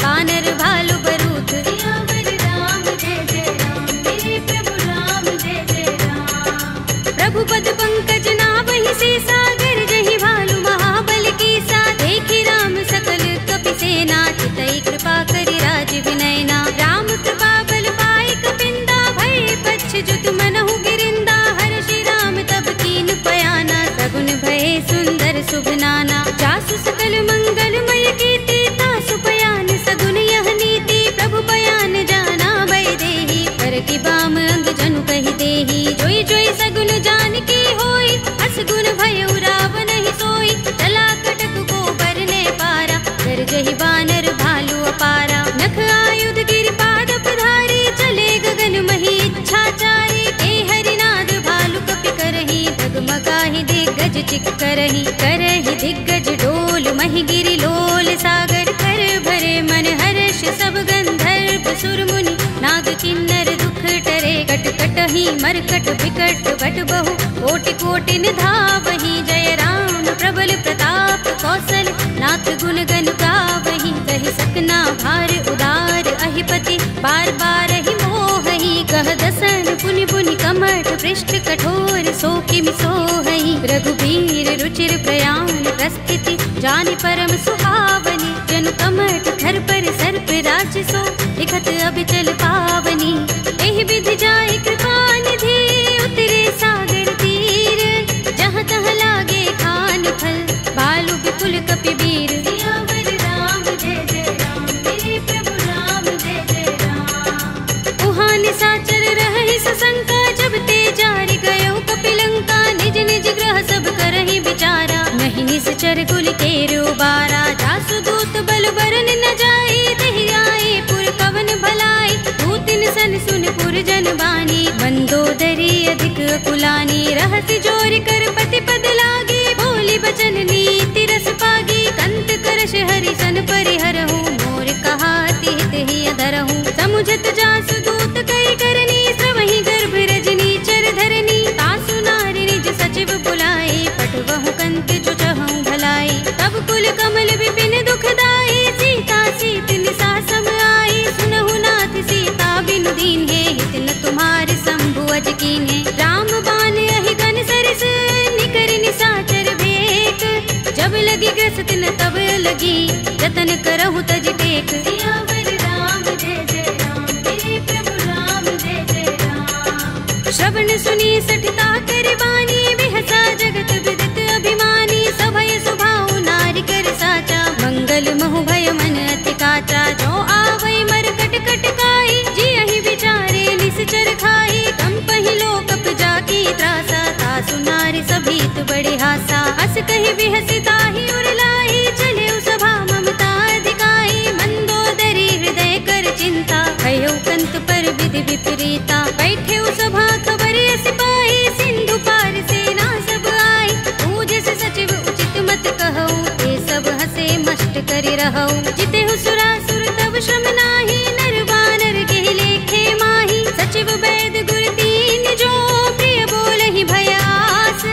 कानर भालु बरूथ। सियावर राम जय जय राम, मेरे प्रभु राम जय जय राम। प्रभु पद पंकज नाभहि सीसा, गरजहि भालु महाबल कीसा। देखि राम सकल कपि सेना, चितई कृपा करि राज विनयना। राम कृपा बल पाई कपिंदा, भय पच्छ जुत मनहु गिरिंदा। हर्षि राम तब कीन पयाना, सगुन भय सुंदर शुभ नाना। जासु सकल मंगलमय कीर्ति, तासु पयान सगुन यह नीति। प्रभु पयान जाना भय देहि, पर की बाम अंग जनु कहि देहि। जोई जोई सगुन जानकी होई, असगुन भय रावण ही सोई। चला कटक को बरने पारा, गरजहि बानर भालु अपारा। नख आयुध गिरिपाद पधारी, चले गगन मही इच्छाचारी। ते हरिनाद भालु कपि करहि, डगमगाहि दिग्गज चिक करहि। करहि दिग्गज डोल, महि गिरि लोल सागर। कर भरे मन हर्ष सब गंधर्व सुर मुनि, नाग किन्नर दुख टरे। कट कटहि मरकट बिकट बट बहु, कोटि कोटि निधावहि। जय राम प्रबल प्रताप कौशल, नाथ गुण गन गावहि। कहि सकना भार उदार, अहिपति बार बार ही मोहहि। कह दसन पुनि पुनि कमठ, पृष्ठ कठोर सो किमि सोहहि। रघुबीर रुचिर प्रयाण प्रस्थिति, जानि परम सुहावनी। जनु कमठ धर पर सर्प राजसो, लिखत अबिचल पावनी। एहि विधि जाय कृपा निधि, उतरे सागर तीर। जहाँ तहाँ लागे खान फल, भालु विपुल कपि वीर। सियावर राम जय जय राम, मेरे प्रभु राम जय जय राम। उहाँ निशाचर रहहि सशंका, जब ते जारि गयो कपिलंका। निज निज ग्रह सब करहि विचारा, नहीं निश्चर कुल केरु बारा। जासु दूत बल बरन न जाई, देहि आए पुर कवन भलाई। दूतिन सन सुनपुर जन बानी, मंदोदरी अधिक कुलानी, रहसि जोर कर पति पद लागी, बोली बचन नीति रस पागी, कंत करश हरि सन परिहरहु, मोर कहा हित ही अधरहु, समुझत जासु दूत कई करनी, श्रवहि गर्भ रजनी चर धरनी, तासु नारी निज सचिव बुलाए, पठवहु कंत जो चहु भलाई, तब कुल कमल विपिन दुखदाई, सीता सीत निसा सम आई, सुनहु नाथ सीता बिनु दीन है, हित न तुम्हारे शंभु अज कीन है, राम बान अहि गन सरिस, निकर निसाचर भेक, जब लगी ग्रस्त न तब लगी, जतन करहु तज टेक, सियावर राम जय जय राम, मेरे प्रभु राम जय जय राम। श्रवण सुनी सठता कर बानी, बिहसा जगत विदित अभिमानी, सभय सुभाउ नारी कर साचा, मंगल महु भय मन अति काचा, जो आवै मरकट कटकाई, जियहि विचारे निश्चर खाई, कंपहि लोक जाकी त्रासा, तासु नारी सभीत बड़े हासा, हस कहि बिहसि ताहि उरलाई, चले सभा ममता अधिकाई, मंदोदरी हृदय कर चिंता, भयो कंत पर विधि विपरीता, बैठे सभा खबर सिपाही, सिंधु पार सेना सब आई, पूजे से सचिव उचित मत कहऊ, ते सब हसे मष्ट करि रहऊ, जिते सुरासुर तब श्रम नाही, नर बानर के लेखे माही, सचिव वैद गुर दीन जो, प्रिय बोलहि भयास,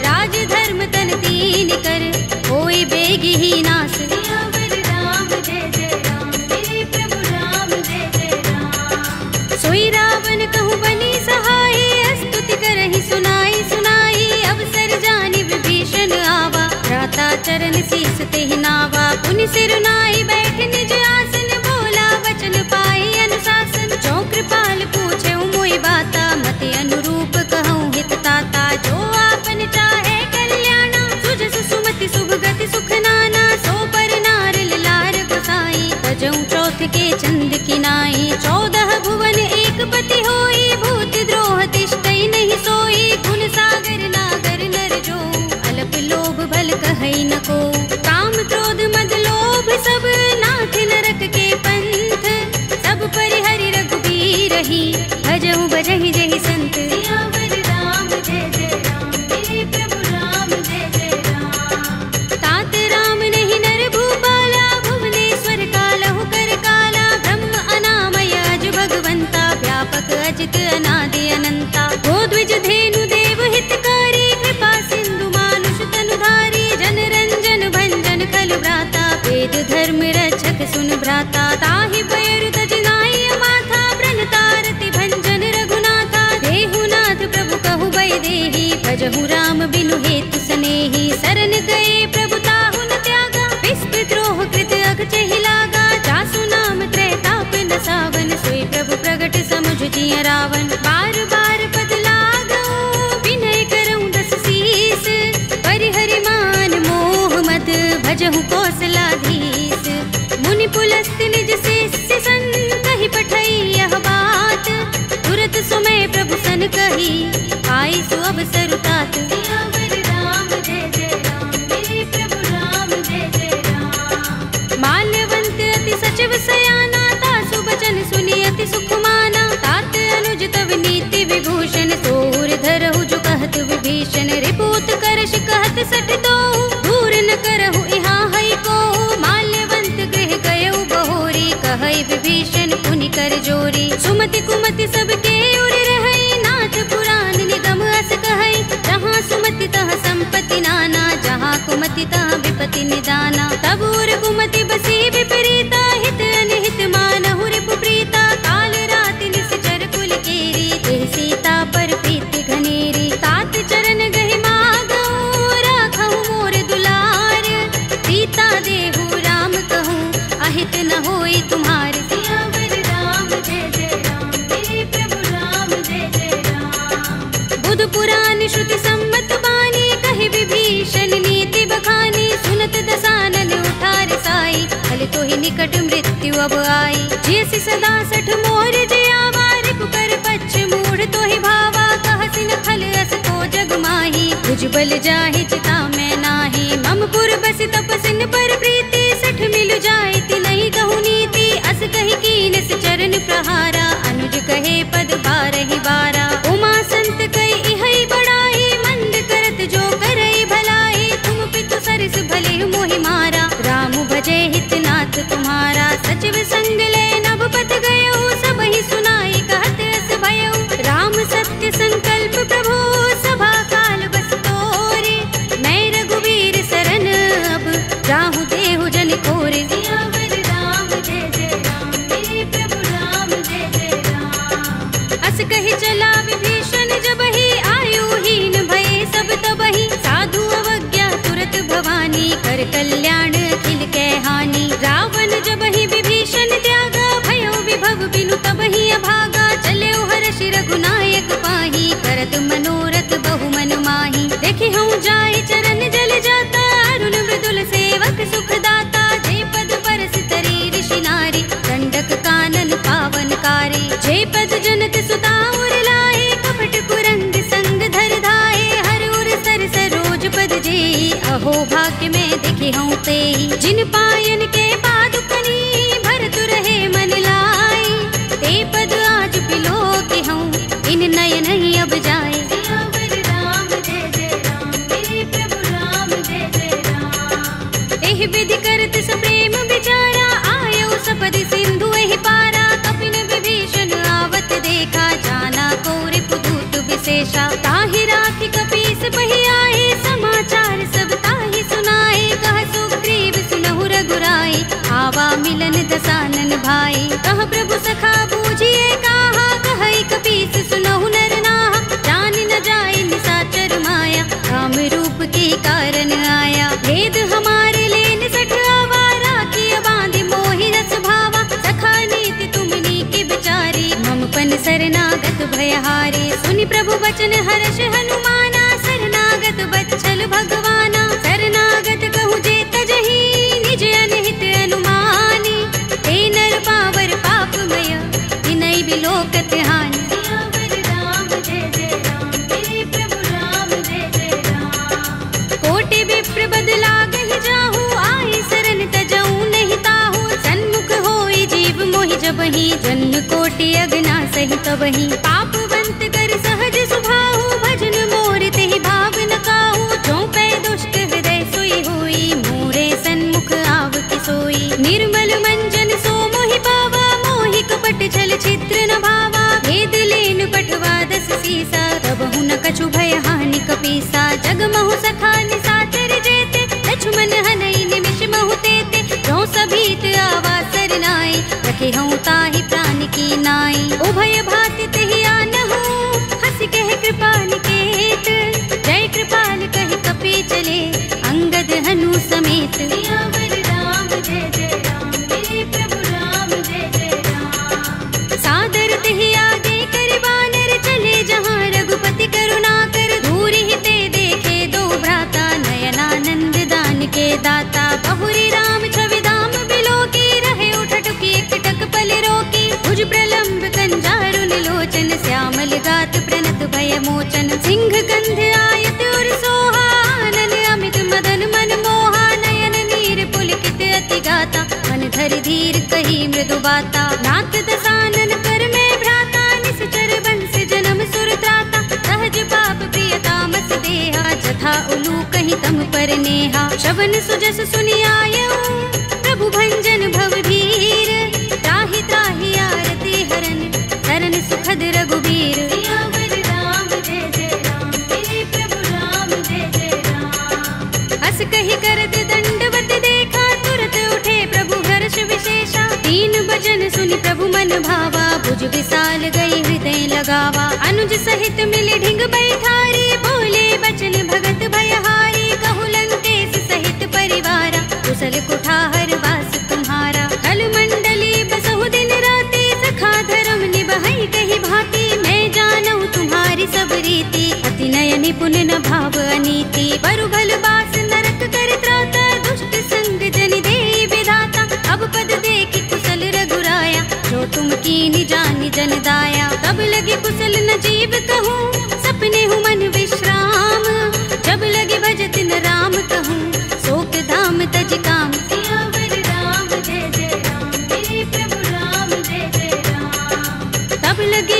राज धर्म तन दीन कर, होई बेगी ही नास, सियावर राम जय जय राम, मेरे प्रभु राम जय जय राम। सोई रावण कहूँ बनी सहाय, स्तुति करहि सुनाई सुनाई, अवसर जानि विभीषण आवा, भ्राता चरण शीस तेहि नावा, पुनि सिर नाई बैठ निज आसन, बोला वचन पाए अनुशासन, जो कृपाल पूछे मोहि बाता, मति अनुरूप कहूँ हित ताता, जो आपन चाहे कल्याणा, सुजस सुमति शुभ गति सुख नाना, सो पर नार लार गोसाई, तजऊ चौथ के चंद किनाई, 14 भुवन एक पति होई, भूत द्रोह तिष्ठई नहीं सोई, गुण सागर नागर नर जो, अल्प लोभ भल कहई न को, काम क्रोध मद लोभ सब, नाथ नरक के पंथ, सब परिहरि रघुबीर ही, भजहु भजहि जहि संत, सियावर राम जय जय राम, मेरे प्रभु राम जय जय राम। तात राम नहीं नर भूपाला, भुवनेश्वर कालहु कर काला, ब्रह्म अनामय अज भगवंता, व्यापक अजित अनादि अनंता, गोद्विज धेनु देव हितकारी, कृपा सिंधु मानुष तनुधारी, जन रंजन भंजन खल भ्राता, वेद धर्म रक्षक सुन भ्राता, ताहि भयरु तजनाई माथा, प्रण तारति भंजन रघुनाथा, देहुनाथ प्रभु कहु भय देहि, भजहु राम बिनु हेतु सनेहि, शरण गए प्रभु ताहु न त्यागा, विस्पृत द्रोह कृत अघचहि लागा, जासु नाम त्रैताप न सावन, सोई प्रभु प्रगट समुझ जिय रावण, बार बार पद लागऊ, विनय करऊँ दस शीस, परिहरि मान मोह मद, भजहु कौशलाधीश, मुनि पुलस्त निज शिष्य सन, कहि पठई यह बात, तुरत सुमय प्रभु सन कही, आई सु अवसर तात, सियावर राम जय जय राम, मेरे प्रभु राम जय जय राम। माल्यवंत अति सचिव सयाना, तासु बचन सुनि अति सुख माना, तात अनुज तव नीति विभूषण, तोर धरहु जो कहत विभीषण, रिपुत करश कहत सट दो, दूर न करहु इहाँ हई को, माल्यवंत गृह गयउ बहोरी, कहई विभीषण पुनि कर जोरी, सुमति कुमति सबके उर रहई, नाथ पुराण निगम अस कहई, जहाँ सुमति तहाँ संपत्ति नाना, जहाँ कुमति तहाँ विपत्ति निदाना, तब उर कुमति बसी विपरीता, हित अनहित मानहु रिपु प्रीता, काल रात निश्चर कुल केरी, देह सीता पर प्रीति घनेरी, तात चरण गहि मागऊ, राखहु मोर दुलार, सीता देहु राम कहूँ, अहित न होई तुम्हार, सियावर राम जय जय राम, मेरे प्रभु राम जय जय राम। बुध पुराण श्रुति सम्मत बानी, कहि विभीषण नीति बखानी, सुनत दसानन उठार साई, हल तो ही निकट मृत्यु अब आई, जैसी सदा सठ मोर जियावा, रिपु कर पच्छ मूढ़ तो ही भावा, कहसि न खल अस को जग माही, भुजबल जाहि चिता मैं नाही, मम पुर बसि तपसिन पर प्रीति, सठ मिल जाए ति नहीं कहु नीति, अस कहि कीन चरण प्रहारा, अनुज कहे पद बारहि बारा। उमा संत कई इहई बड़ाई, मंद करत जो करई भलाई। तुम पितु सरस भले मोहि मारा, राम भजे हितनाथ तुम्हारा। सचिव संग ले नभ पत गयो, सबहि सुनाई कहत अस भयो। राम सत्य संकल्प प्रभु, सभा काल बस तोरे। मैं रघुवीर सरन अब, जाहु देहु जन कोरे। सियावर राम जय जय राम, मेरे प्रभु राम जय जय राम। अस कहि चला विभीषण जबहि, आयुहीन भये सब तबहि। साधु अवज्ञा तुरत भवानी, कर कल्याण अखिल कै हानि। रावण जबहि विभीषण त्यागा, भयो विभव बिनु तबहि अभागा। चल्यो हर्षि रघुनायक पाहि, करत मनोरथ बहु मन माहि। देखि हूँ जाय चरण जल जाता, अरुण मृदुल सेवक सुख दाता। जे पद परस तरी ऋषि नारी, दंडक कानन पावनकारी। जे पद जनक सुता उर लाए, कपट कुरंग संग धर धाये। हर उर सर सरोज पद जेई, अहो भाग्य में देखि हूँ तेई। जिन पायन के पादुकनी, भरत रहे मन लाई। ते पद आज बिलो के हूँ, इन नयन ही अब जाए। सियावर राम जय जय राम, मेरे प्रभु राम जय जय राम। एहि विधि करत सप्रेम विचारा, आयो सपदि सिंधु एहि पारा। कपिन विभीषण आवत देखा, जाना कोरि पुदूत विशेषा। ताहि राखि कपीस बहि आए, समाचार सब ताहि सुनाए। कह सुग्रीव सुनहु रघुराई, आवा मिलन दसानन भाई। कह प्रभु सखा बूझिए कहा, कहई कपीस सुनहु नर नाहा। जान न जाय निशाचर माया, काम रूप के कारण आया। भेद हमारे लेन सठ आवारा, किया बांधि मोहि रस भावा। सखा नीति तुमनी के विचारी, मम पन शरणागत भयहारी। सुनि प्रभु बचन हर्ष हनुमाना, शरणागत बच्चल भगवाना। शरणागत कहूँ जे तजहि, निज अनहित अनुमानी। हे नर पावर पापमय, विनय बिलोकत हानि। सियावर राम जय जय राम, मेरे प्रभु राम जय जय राम। कोटि विप्र बदला गहि जाहू, आए शरण तजऊ नहीं ताहू। सन्मुख होई जीव मोहि जबहि, जन्म कोटि अगना सहि तबहि। पापवंत कर सहज सुभाहु, भजन मोर तेहि भाव न काहू। जो पै दुष्ट हृदय सोई होई, मोरे सन्मुख आव कि सोई। निर्मल मंजन सो मोहि पावा, मोहि कपट छल छिद्र न भावा। भेद लेन पठवा दस सीसा, तबहु न कछु भय हानि कपीसा। जगमहु सखा निशाचर जेते, लक्ष्मण हनई निमिष महु तेते। जो सभीत आवा सरनाई, रखे हूँ ताहि प्राण की नाई। उभय भाति तेहि आनहु, हंस कह कृपा निकेत। जय कृपाल कहि कपि चले, अंगद हनु समेत। सियावर राम जय जय राम, मेरे प्रभु राम जय जय राम। सादर तेहि आगे कर बानर, चले जहाँ रघुपति करुणा कर। दूरि ही ते देखे दो भ्राता, नयनानंद दान के दाता। बहुरी राम छवि धाम बिलो की, रहे उठटुकी एकटक पल रोकी। भुज प्रलंब कंजारुन लोचन, श्यामल गात प्रणत भय मोचन। सिंह गंध आयत उर सोहा, आनन अमित मदन मन मोहा। नयन नीर पुलकित अति गाता, मन धरि धीर कही मृदु बाता। नाथ दसानन कर में भ्राता, निश्चर बंस जन्म सुर त्राता। सहज पाप प्रिय तामस देहा, जथा उलू कहीं तम पर नेहा। श्रवण सुजस सुनि आयऊ, प्रभु भंजन भव भीर। त्राहि त्राहि आरती हरन, शरण सुखद रघुबीर। सियावर राम जय जय राम, मेरे प्रभु राम जय जय राम। हस कहि करत दंडवत देखा, तुरत उठे प्रभु हर्ष विशेषा। तीन भजन सुनि प्रभु मन भावा, भुज विशाल गई हृदय लगावा। अनुज सहित मिले ढिंग बैठारी, बोले बचन भगत भयहारी। कहु लंकेश सहित परिवारा, कुशल कुठार वास तुम्हारा। कल मंडली बसहु दिन राति, सखा धर्म निबहै कहि भांति। मैं जानहु तुम्हारी सब रीति, अति नय निपुण न भाव अनीति। बरु भल बास नरक कर त्राता, दुष्ट संग जनि देई विधाता। अब पद देखि कुशल रघुराया, जो तुम कीनि जानि जन दाया। तब लगे कुशल न जीव कहूँ, सपने हूँ मन विश्राम। जब लगे भजत न राम कहूँ, शोक धाम तज काम। सियावर राम जय जय राम, मेरे प्रभु राम जय जय राम। तब लगे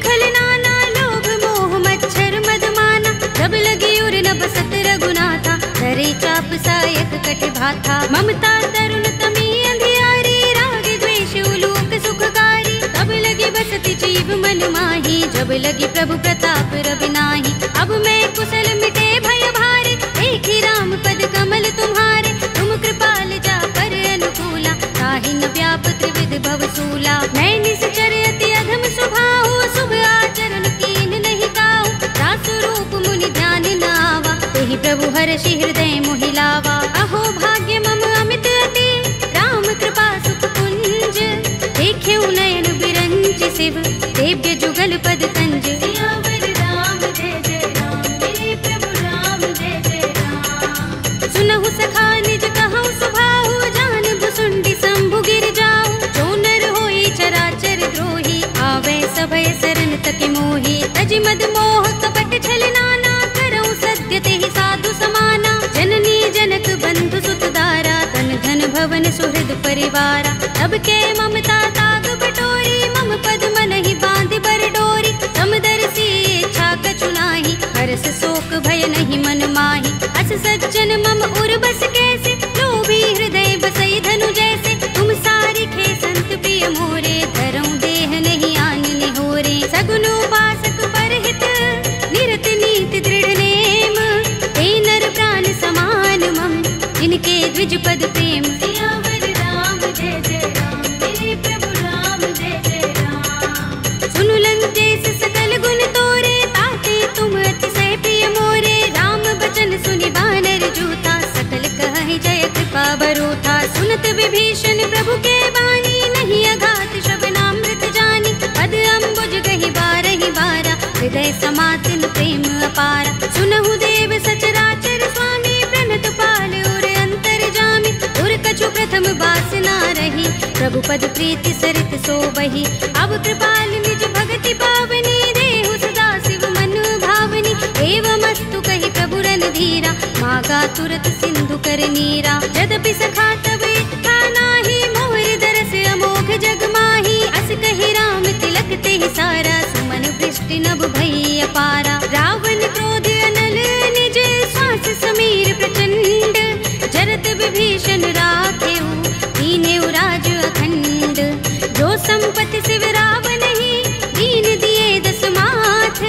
छल नाना, लोभ मोह मच्छर मदमाना। जब लगी उर न बसत रघुनाथा, धरे चाप सायक कट भाथा। ममता तरुण तमी अंधियारी, राग द्वेष उलूक सुखकारी। तब लगी बसती जीव मन माही, जब लगी प्रभु प्रताप रवि नाही। अब मैं कुशल मिटे भय भारे, देखी राम पद कमल तुम्हारे। तुम कृपाल जा पर अनुकूला, ताहि न व्याप त्रिविध भवसूला। मैं निश्चर अति अधम स्वभाव, शुभ आचरण कीन नहीं काऊ। दास रूप मुनि ध्यान न आवा, तेहि प्रभु हर्षि हृदय मोहि लावा। अहो भाग्य मम अमित अति, राम कृपा सुख कुंज। देखे नयन बिरंज शिव, देव्य जुगल पद कंज। सियावर राम जय जय राम, मेरे प्रभु राम जय जय राम। सुनहु सखा निज कहु सुभाहु, जान भुसुंडी शंभु गिर जाऊ। जो नर होई चराचर द्रोही, आवे सभय शरण तक मोही। तज मद मोह कपट छल नाना, करऊं सत्य तेहि साधु समाना। जननी जनक बंधु सुत दारा, तन धन भवन सुहृद परिवारा। तब के ममता ताग बटोरी, मम पद मनहि बांधि बर डोरी। समदर्शी इच्छा कछु नाही, हर्ष शोक भय नहीं मन माही। अस सज्जन मम उर बस कैसे, लोभी हृदय बसई धनु जैसे। तुम सारिखे संत प्रिय मोरे, धरऊं देह नहीं आन निहोरे। सगुन उपासक परहित, निरत नीति दृढ़ नेम। हे नर प्राण समान मम, जिनके द्विज पद प्रेम। सियावर राम जय जय राम, मेरे प्रभु राम जय जय राम। सुनु लंकेश सकल गुण तोरे, ताते तुम अतिशय प्रिय मोरे। राम बचन सुनि बानर जूथा, सकल कहहि जय कृपा बरूथा। सुनत विभीषण प्रभु के बानी, नहीं अघात श्रवणामृत जानी। पद अम्बुज गहि बारहि बारा, हृदय समातिन प्रेम अपारा। सुनहु देव सचराचर स्वामी, प्रणत पाल उर अंतर जामी। उर कछु प्रथम बासना रही, प्रभु पद प्रीति सरित सोबहि। अब कृपाल निज भगति पावनी, देहु सदा शिव मन भावनी। एवमस्तु कहि प्रभु रणधीरा, मागा तुरत सिंधु कर नीरा। यद्यपि सखा तब इच्छा नाही, मोहि दरस अमोघ जग माही। अस कहि राम तिलक तेहि सारा, सुमन वृष्टि नभ भई अपारा। रावण क्रोध अनल निज, श्वास समीर प्रचंड। जरत विभीषण राखेऊ, दीनेऊ राज अखंड। जो संपत्ति शिव रावण ही, दीन दिए दस माथ।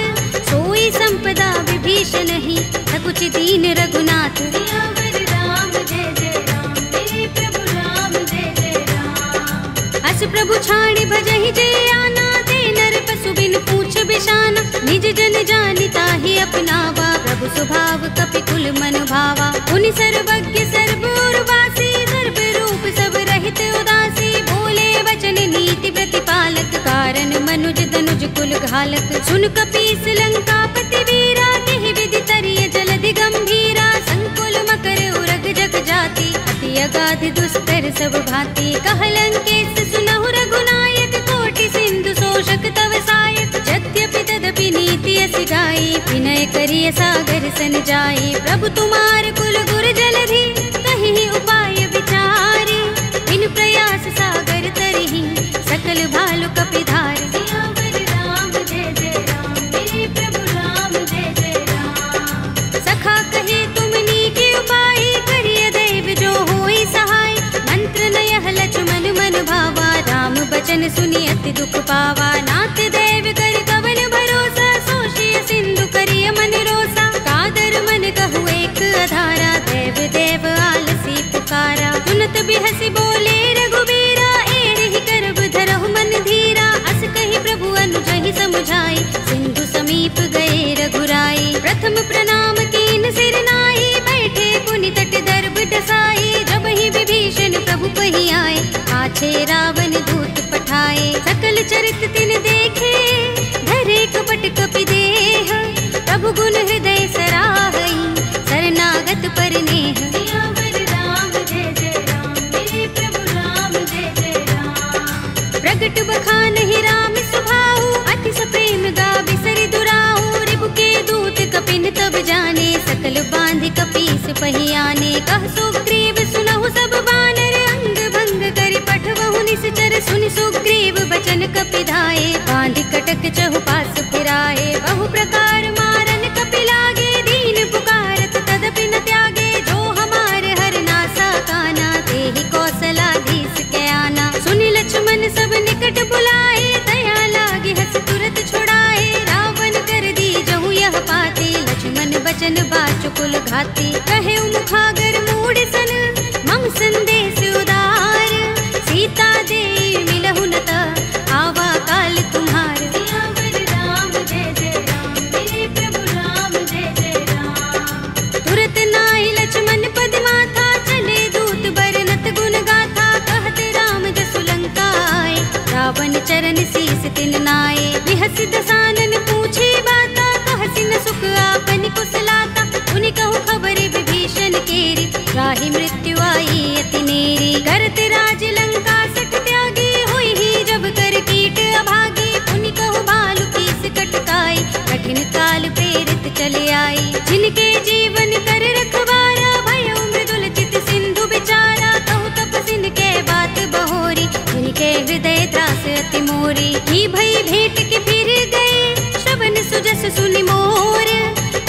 सोई संपदा विभीषण ही, सकुच दीन रघुनाथ। सियावर राम जय जय राम, मेरे प्रभु राम जय जय राम। अस प्रभु छाड़ भजहि जय आना, ते नर पशु बिन पूछ बिशाना। निज जन जानि ताहि अपनावा, प्रभु स्वभाव कपि कुल मन भावा। उनि सर्वज्ञ सर्व उर्वासी, सर्व रूप सब रहित उदासी। बोले वचन नीति प्रतिपालक, कारण मनुज तनुज कुल घालक। सुन कपीस लंकापति वीरा, केहि विधि तरिय जलधि गंभीरा। संकुल मकर उरग जग जाति, अति अगाध दुस्तर सब भांति। कहलंकेश सुनहु रघुनायक, कोटि सिंधु शोषक तव सायक। यद्यपि तदपि नीति असि गाई, विनय करिय सागर सन जाई। प्रभु तुम्हार कुल गुर जलधि, कहि उपाय विचारी। बिन प्रयास सागर तरहि, सकल भालु कपिधार। सियावर राम जय जय राम, मेरे प्रभु राम जय जय राम। सखा कहे तुम नीके उपाय, करिय दैव जो होई सहाय। मंत्र नयह लक्ष्मण मन भावा, राम बचन सुनि अति दुख पावा। नाथ देव कर कवन भरोसा, सोषिय सिंधु करिय मन रोसा। कादर मन कहु एक अधारा, देव देव आलसी पुकारा। सुनत बिहसि बोले रघुबीरा, एहि करब धरहु मन धीरा। अस कहि प्रभु अनुजहि समुझाई, सिंधु समीप गए रघुराई। प्रथम प्रणाम कीन सिर नाई, बैठे पुनि तट दर्भ डसाई। जब ही विभीषण प्रभु पहि आए, आछे रावण दूत पठाए। सकल चरित तिन देखे, धरे कपट कपि देह। प्रभु गुण हृदय सराहई, शरणागत पर नेह। सियावर राम जय जय राम, मेरे प्रभु राम जय जय राम। प्रगट बखान ही राम सुभाऊ, अति सप्रेम गावि सरि दुराऊ। रिपु के दूत कपिन तब जाने, सकल बांधि कपीस पहि आने। कह सुग्रीव सुनहु सब बानर, अंग भंग करि पठवहु निश्चर। सुनि सुग्रीव बचन कपि धाये, बांधि कटक चहुपास सुहाए। बहु प्रकार मारन कपिलागे, दीन पुकारत तदपि न त्यागे। जो हमारे हर नासा काना, तेहि कौशलाधीश के आना। सुनि लक्ष्मण सब निकट बुलाए, दया लागे हस तुरत छुड़ाए। रावण कर दी जहु यह पाती, लक्ष्मण बचन बाचुकुल घाती। कहे मुखागर मूढ़ सन, मम संदेश उदार। सीता दे मिलहु न ता, आवा काल तुम्हार। सियावर राम जय जय राम, मेरे प्रभु राम जय जय राम। तुरत नाहि लक्ष्मण पद माथा, चले दूत बरनत गुण गाथा। कहत राम जसु लंका आए, रावण चरण शीस तिन नाए। बिहसि दसानन पूछे बाता, कहसि न सुख आपन कुशलाता। उनि कहु खबर विभीषण केरी, राहि मृत्यु आई अति नेरी। करत राज लंका सठ त्यागी, होई ही जब कर कीट अभागी। उनि कहु भालु कीस कटकाई, कठिन काल प्रेरित चले आई। जिनके जीवन कर रखवारा, भयो मृदुल चित सिंधु बिचारा। कहु तपसिन के बात बहोरी, जिनके हृदय त्रास अति मोरी। ही भई भेंट के फिर गए, श्रवण सुजस सुनि मोर।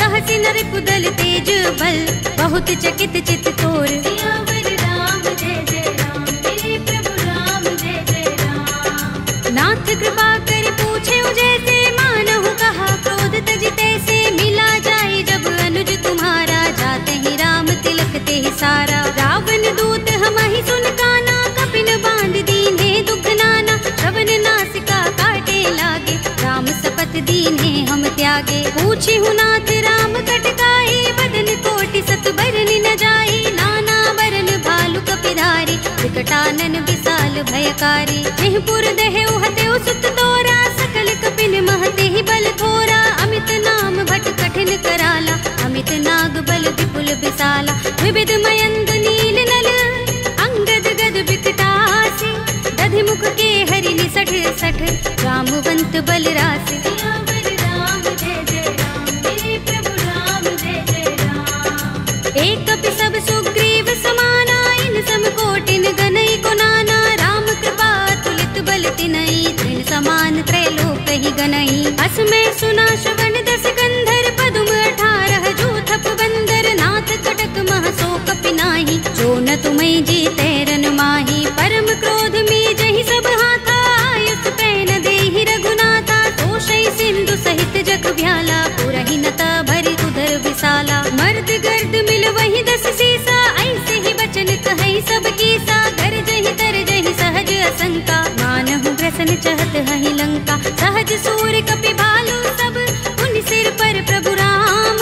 कहसि नर कुदल तेज बल, बहुत चकित चित तोर। सियावर राम जय जय राम, मेरे प्रभु राम जय जय राम। नाथ कृपा कर पूछे जैसे, मानहु कहा क्रोध तजि तैसे। मिला जाए जब अनुज तुम्हारा, जाते ही राम तिलक ते सारा। रावण दूत हमहि सुन काना, कपिन बांध दीन्हे दुख नाना। श्रवण नासिका काटे लागे, राम सपत दीन्हे हम त्यागे। पूछिहु नाथ राम कटकाई, बदन कोटि सत बरनि न जाई। नाना बरन भालु कपिधारी, विकटानन विशाल भयकारी। जेहपुर देहु हतेउ सुत तोरा, सकल कपिन महते ही बल थोरा। अमित नाम भट कठिन कराला, अमित नाग बल विपुल विशाला। विविध मयंद नील नल, अंगद गद विकटासी। दधि मुख के हरि निसठ सठ, रामवंत बल रासि। सियावर राम जय जय राम, मेरे प्रभु राम जय जय राम। एक कपि सब सुग्रीव समाना, इन सम कोटिन गनई को नाना। राम कृपा तुलित बल तिनई, तृण समान त्रैलोक ही गनई। अस में सुना श्रवण दस गंधर, पदुम 18 जूथप बंदर। नाथ कटक मह सो कपि नाही, जो न तुम्हें जीते रन माही। परम क्रोध में जहि सब हाथा, आयुष पैन देहि रघुनाथा। तोषै सिंधु सहित जग भ्याला, पुरहि नता भरि उदर विशाला। मर्द गर्द मिल वही 10 सीसा, ऐसे ही बचन कहै सब कीसा। गरजहि तरजहि सहज असंका, मानहु ग्रसन चहत हहि लंका। सहज सूर कपि भालु सब, उन सिर पर प्रभु राम।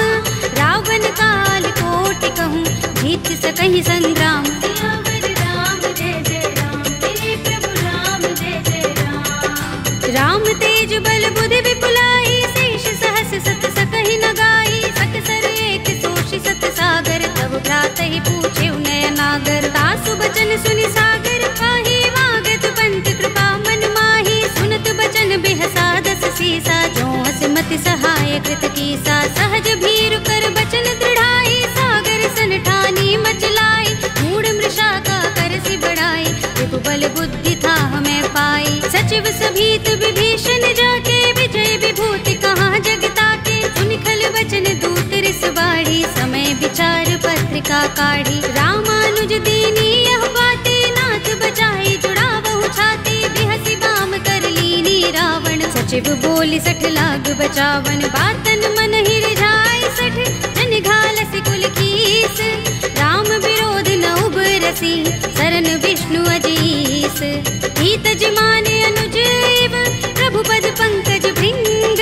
रावण काल कोटि कहूँ, जीत सकहि संग्राम। सियावर राम जय जय राम, मेरे प्रभु राम जय जय राम। राम तेज बल बुद्धि विपुलाई, शेष सहस सत सकहि न गाई। सकसर एक सोषि सत सागर, तब भ्रातहि पूछे नय नागर। तासु बचन सुनि सागर, काहि वागत पंत कृपा मन माही। सुनत बचन बिहसा 10 सीसा, जो हस मति सहाय कृत कीसा। सहज भीरु कर बचन दृढ़ाई, सागर सन ठानी मचलाई। मूढ़ मृषा का करसि बढ़ाई, विभु बल बुद्धि था हमें पाई। सचिव सभीत विभीषण जाके, विजय विभूति कहाँ जगता के। सुनि खल बचन दूत रिस बाढ़ी, समय विचार पत्रिका काढ़ी। रामानुज दीनी यह बातें, नाथ बचाई जुड़ावहु छाती। बिहसि बाम कर लीनी रावण, सचिव बोली 60 लाग बचावन। बातन मन ही रिझाई 60, जन घालसि कुल कीस। राम विरोध न उबरसी, सरन विष्णु अजीस। हित जमाने अनुज एव, प्रभु पद पंकज भृंग।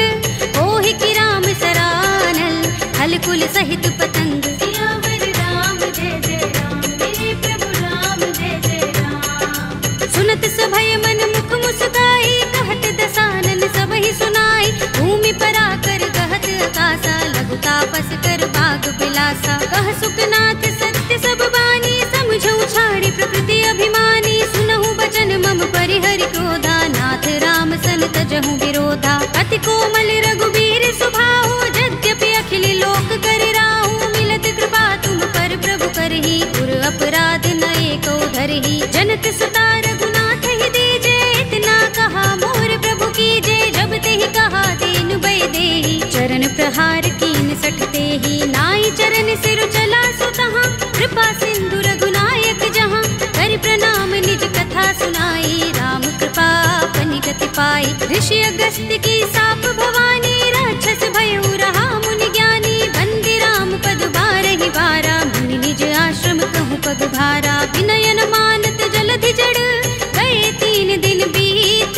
ओहि कि राम सरानल, हल कुल सहित पतंग। सियावर राम जय जय राम, मेरे प्रभु राम जय जय राम। सुनत सभय मन मुख मुस्काई, कहत दसानन सबहि सुनाई। भूमि पराकर गहत आकाशा, लघु तापस कर बाग बिलासा। कह सुखनाथ सत्य सब बानी, समझौ छाड़ी प्रकृति अभिमानी। सुनहु बचन मम परिहरि क्रोधा, नाथ राम सन तजहु विरोधा। अति कोमल रघुबीर सुभाहु, यद्यपि अखिल लोक कर राहु। मिलत कृपा तुम पर प्रभु करही, पुर अपराध न एको धरही। जनत सुता रघुनाथ ही दीजे, इतना कहा मोर प्रभु कीजे। जब ते ही कहा दीन भय दे प्रहार कीन सठते ही, नाई चरण सिर चला सो तहाँ, कृपा सिंधु रघुनायक जहाँ, कर प्रणाम निज कथा सुनाई, राम कृपा अपनी गति पाई। ऋषि अगस्त्य की साप भवानी, राक्षस भयउ रहा मुनि ज्ञानी, बंदी राम पद बारहि बारा, मुनि निज आश्रम कहूँ पग भारा। विनयन मानत जलधि जड़, गए 3 दिन बीत,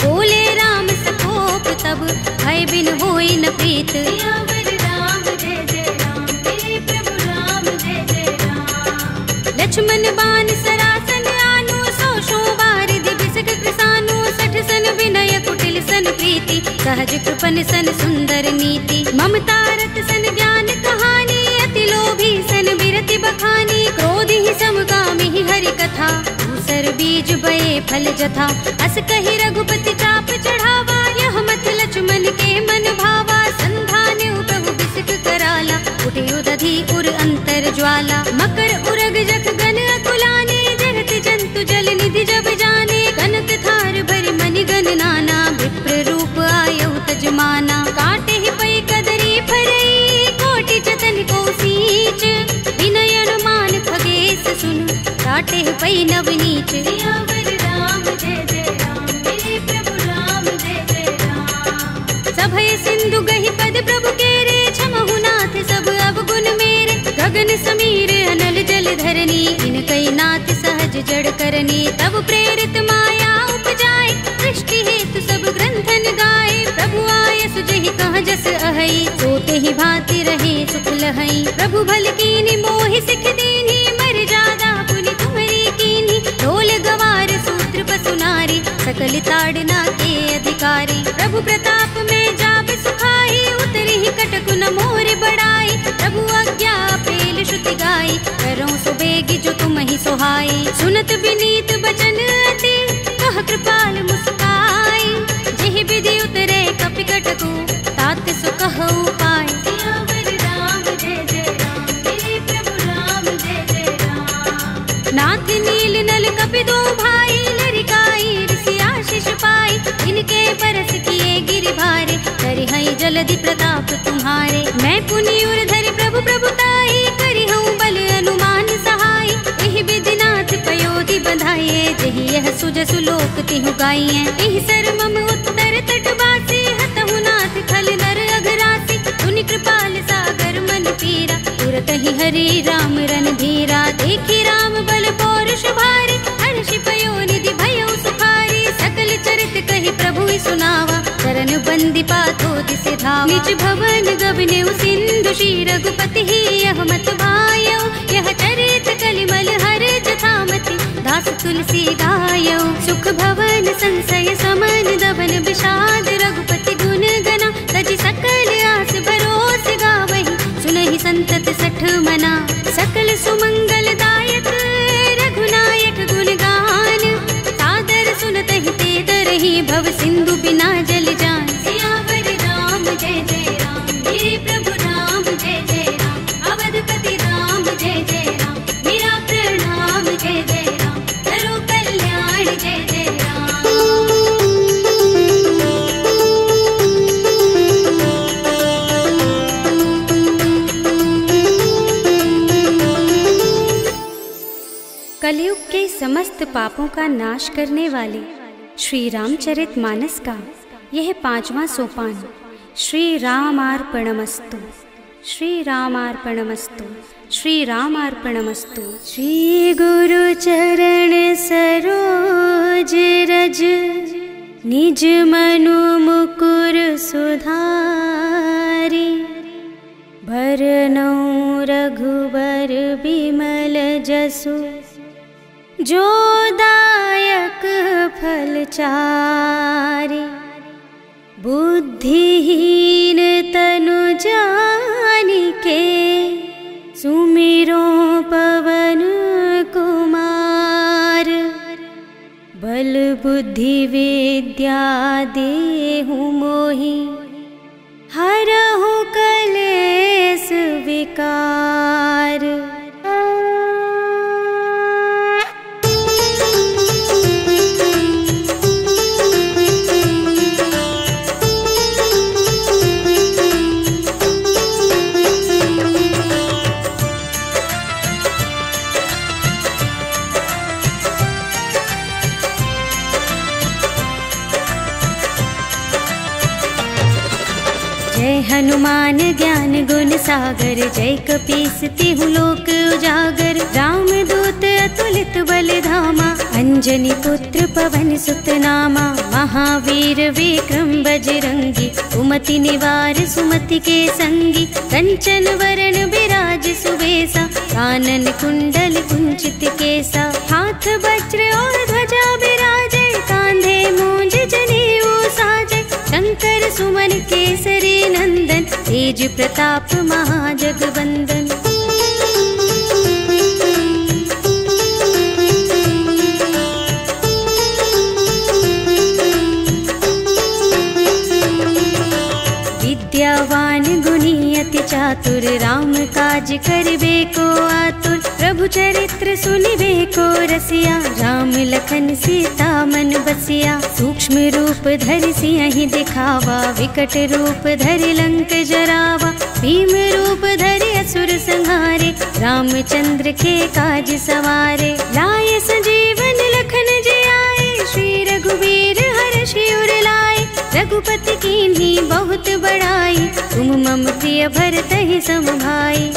बोले राम सकोप तब, भय बिन होई न प्रीत। सियावर राम जय जय राम, मेरे प्रभु राम जय जय राम। लक्ष्मण बाण सरासन आनु, 100 बारिधि बिसक कृसानु, 60 सन विनय कुटिल सन प्रीति, सहज कृपन सन सुंदर नीति। ममता रत सन ज्ञान कहानी, अति लोभी सन बिरति बखानी, क्रोध ही समगामी ही हरि कथा, दूसर बीज बये फल जथा। अस कहि रघुपति चाप चढ़ावा, यह मत लक्ष्मण के मन भावा, संधान प्रभु बिसक कराला, उठे उदधि उर अंतर ज्वाला। मकर उरग जख गन अकुलाने, जरत जंतु जल निधि जब जाने, कनक थार भरि मनि गन नाना, विप्र रूप आयउ तजमाना। काटे ही पै कदरी फरई, कोटि जतन को सींच, विनय अनुमान खगेश सुन, काटे ही पै नवनीच। सियावर राम जय जय राम, मेरे प्रभु राम जय जय राम। सभय सिंधु गहि पद प्रभु केरे, क्षमहु नाथ सब अवगुण मेरे, गगन समीर अनल जल धरनी, इनकई नाथ सहज जड़ करनी। तब प्रेरित माया उपजाए, सृष्टि हेतु सब ग्रंथन गाए, प्रभु आय सुजहि कह जस अहै, सोते ही भांति रहे सुख लहै। प्रभु भल कीनी मोहि सिख दीनी, मर जादा पुनि तुम्हरी कीनी, ढोल गवार सूत्र पसु नारी, सकल ताड़ना के अधिकारी। प्रभु प्रताप में जाप सुखाई, उतरी ही कटकु न मोर बढ़ाई, प्रभु आज्ञा पेल श्रुति गाई, करो सुबेगी जो तुम ही सोहाई। सुनत विनीत बचन अति, कह कृपाल मुस्काई, जेहि विधि उतरे कपि कटकु, तात सो कहउ पाय। सियावर राम जय जय राम, मेरे प्रभु राम जय जय राम। नाथ नील नल कपि दो भाई, लरिकाई ऋषि आशीष पाई, इनके बरस किए गिरि भारे, करिहई जलधि प्रताप तुम्हारे। मैं पुनि उर धरि प्रभु प्रभुताई, करिहऊँ बल अनुमान सहाय, एहि विधि नाथ पयोधि बंधाइए, जेहि यह सुजसु लोक तिहु गाइए। एहि सर मम उत्तर तटवासी, हतहु नाथ खल नर अघरासी, सुनि कृपाल सागर मन पीरा, तुरत ही हरि राम रन धीरा। देखी राम बल पौरुष भारी, हर्षि पयो निधि भयो सुखारी, सकल चरित कहि प्रभु सुनावा, चरण बंदी पाथो दिसे धावा। निज भवन गबने सिंधु श्री रघुपति ही, यह मत भायौ, यह चरित कलिमल हर जथामति, दास तुलसी गायौ। सुख भवन संशय समन, दबन विषाद रघुपति गुण गना, तजि सकल आस भरोस गावहि, सुनहि संतत सठ मना। सकल सुमंगल दायक रघुनायक गुण गान, सादर सुनत ही ते तरहि, भव सिंधु बिना जल जान। सियावर राम जय जय राम, मेरे प्रभु राम जय जय राम। अवधपति राम जय जय राम, मेरा प्रणाम जय जय राम। करो कल्याण जय जय राम। कलयुग के समस्त पापों का नाश करने वाले श्री रामचरितमानस का यह 5वां सोपान, श्री रामार्पणमस्तु, श्री रामार्पणमस्तु, श्री रामार्पणमस्तु। श्री गुरु चरण सरोज रज, निज मनु मुकुर सुधारी, भरनौ रघुबर बिमल जसु, जो दायक फल चारि। बुद्धिहीन तनु जानिके, सुमिरो पवन कुमार। बल बुद्धि विद्या देहु मोहि, हरहु कलेस विकार। जय हनुमान ज्ञान गुण सागर, जय कपीस तिहु लोक उजागर। राम दूत अतुलित बल धामा, अंजनी पुत्र पवन सुत नामा। महावीर विक्रम बजरंगी, कुमति निवार सुमति के संगी। कंचन वरण बिराज सुबेसा, कानन कुंडल कुंचित केसा। हाथ वज्र और ध्वजा बिराजे, कांधे मूंज जनेऊ साजे। शंकर सुमन केसरी नंदन, तेज प्रताप महाजगवंदन। विद्यावान गुणी अति चातुर, राम काज करिबे को आतुर। प्रभु चरित्र सुनिबे को रसिया, राम लखन सीता मन बसिया। सूक्ष्म रूप धरि सियहि दिखावा, विकट रूप धरि लंक जरावा। भीम रूप धरि असुर संहारे, रामचंद्र के काज सवारे। लाए संजीवन लखन जियाए, श्री रघुवीर हर्षि उर लाए। रघुपति कीन्ही बहुत बड़ाई, तुम मम प्रिय भरतहि सम भाई।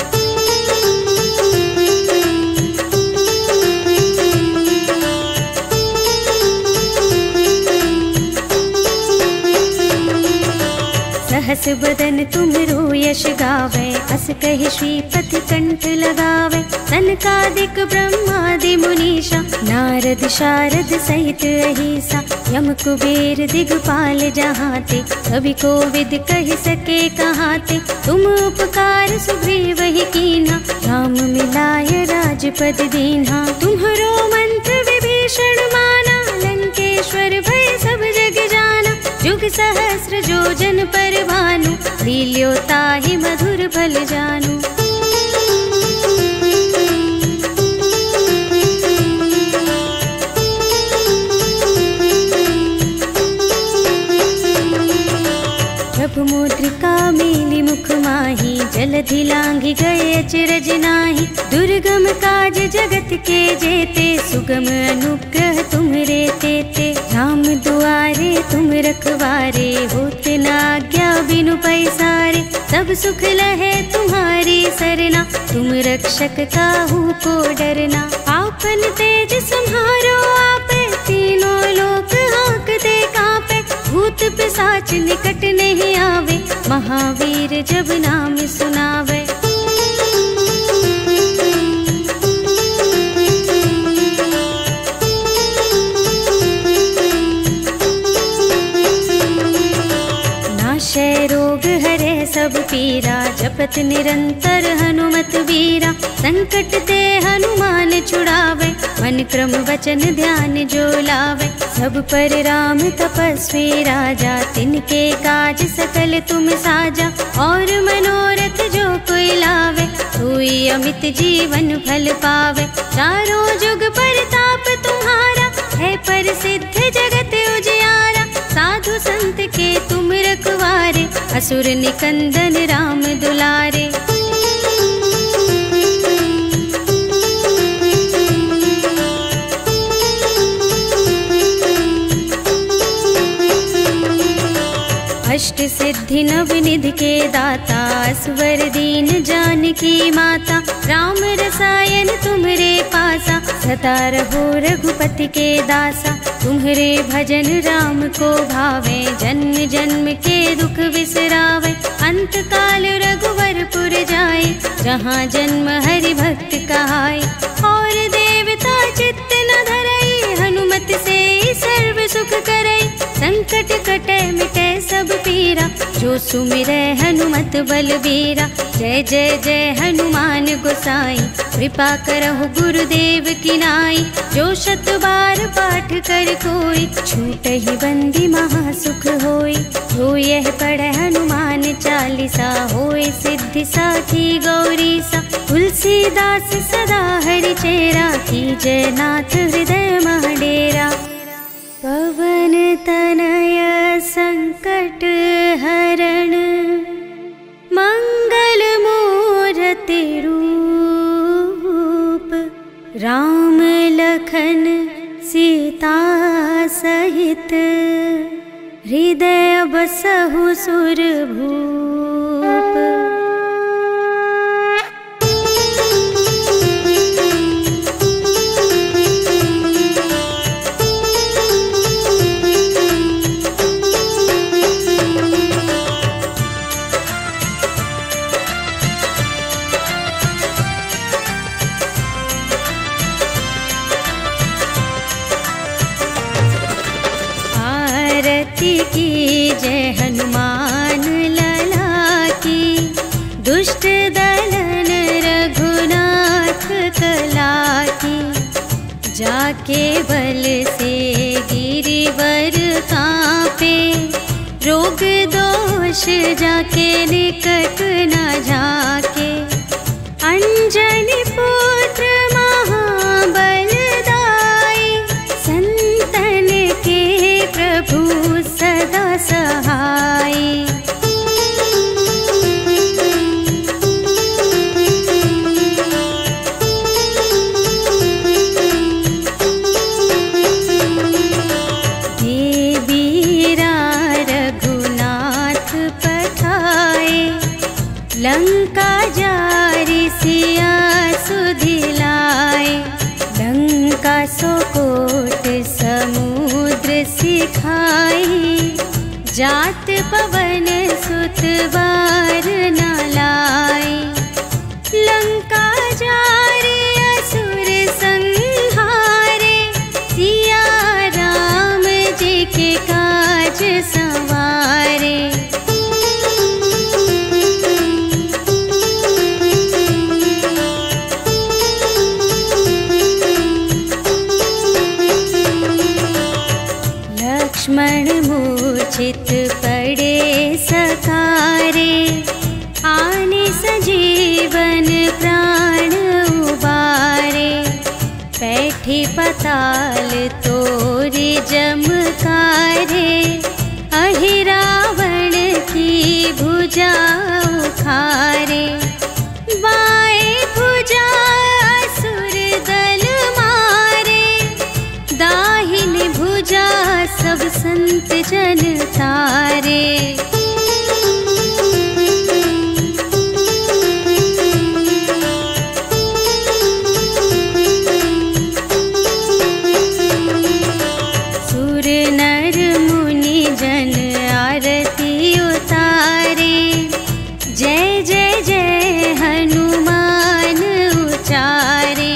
सहस बदन तुमरो यश गावे, अस कहि श्रीपति कंठ लगावे। सनकादिक ब्रह्मादि मुनीषा, नारद शारद सहित अहिसा। यम कुबेर दिगपाल जहाते, कवि कोविद कहि सके कहाते। तुम उपकार सुग्रीव ही कीन्हा, राम मिलाय राजपद दीन्हा। तुम्हरो मंत्र विभीषण माना, लंकेश्वर भय सब जग जाना। जुग सहस्र जो जन पर भानु, लील्यो ताहि मधुर फल जानू। प्रभु मुद्रिका मेलि मुख माहि, जलधि लांघि गए अचरज नाहि। दुर्गम काज जगत के जेते, सुगम अनुग्रह तुम्हरे तेते। राम दुआरे तुम रखवारे, होत न आज्ञा बिनु पैसारे। सब सुख लहे तुम्हारी सरना, तुम रक्षक काहू को डरना। आपन तेज सम्हारो आपे, तीनों लोक हांकते कांपे। भूत पिशाच निकट नहीं आवे, महावीर जब नाम सुनावे। नाशय रोग हरे सब पीरा, जपत निरंतर हनुमत वीरा। संकट ते हनुमान छुड़ावे, मन क्रम वचन ध्यान जो लावे। सब पर राम तपस्वी राजा, तिनके काज सकल तुम साजा। और मनोरथ जो कोई लावे, सोई अमित जीवन फल पावे। चारों जुग परताप तुम्हारा, है प्रसिद्ध जगत उजियारा। साधु संत के तुम रखवारे, असुर निकंदन राम दुलारे। अष्ट सिद्धि नव निधि के दाता, असवर दीन जानकी माता। राम रसायन तुम्हरे पासा, सदा रहो रघुपति के दासा। तुम्हरे भजन राम को भावे, जन्म जन्म के दुख बिसरावे। अंत काल रघुवरपुर जाए, जहाँ जन्म हरि भक्त कहाए। और देवता चित्त न धरई, हनुमत से सर्व सुख करई। संकट कटे मिटे सब पीरा, जो सुमिरै हनुमत बलबीरा। जय जय जय हनुमान गोसाई, कृपा करहु गुरुदेव की नाई। जो शत बार पाठ कर कोई, छूटहि बंदी महासुख होई। जो यह पढ़े हनुमान चालीसा, होय सिद्धि साखी गौरीसा। तुलसीदास सदा हरि चेरा, कीजय नाथ हृदय मह डेरा। पवन तनय संकट हरण, मंगल मूर्ति रूप। राम लखन सीता सहित, हृदय बसहु सुरभूप। के बल से गिरिवर कांपे, रोग दोष जाके निकट न झाके। अंजनी पुत्र महाबलदाई, संतन के प्रभु सदा सहाय। लंका जारी सिया सुधिलाए, लंका सोकोट समुद्र सिखाई। जात पवन सुत बार न लाए, लंका जारी असुर संहारे। सिया राम जी के काज संवारे। लक्ष्मण मूर्छित पड़े सकारे, आने सजीवन प्राण उबारे। बैठी पताल तोरी जमकारे, अहि रावण की भुजा उखारे। बाएं भुजा असुर दल मारे, दाहिन भुजा सब संत जन तारे। सुर नर मुनि जन आरती उतारे, जय जय जय हनुमान उचारे।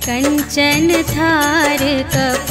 कंचन थार कप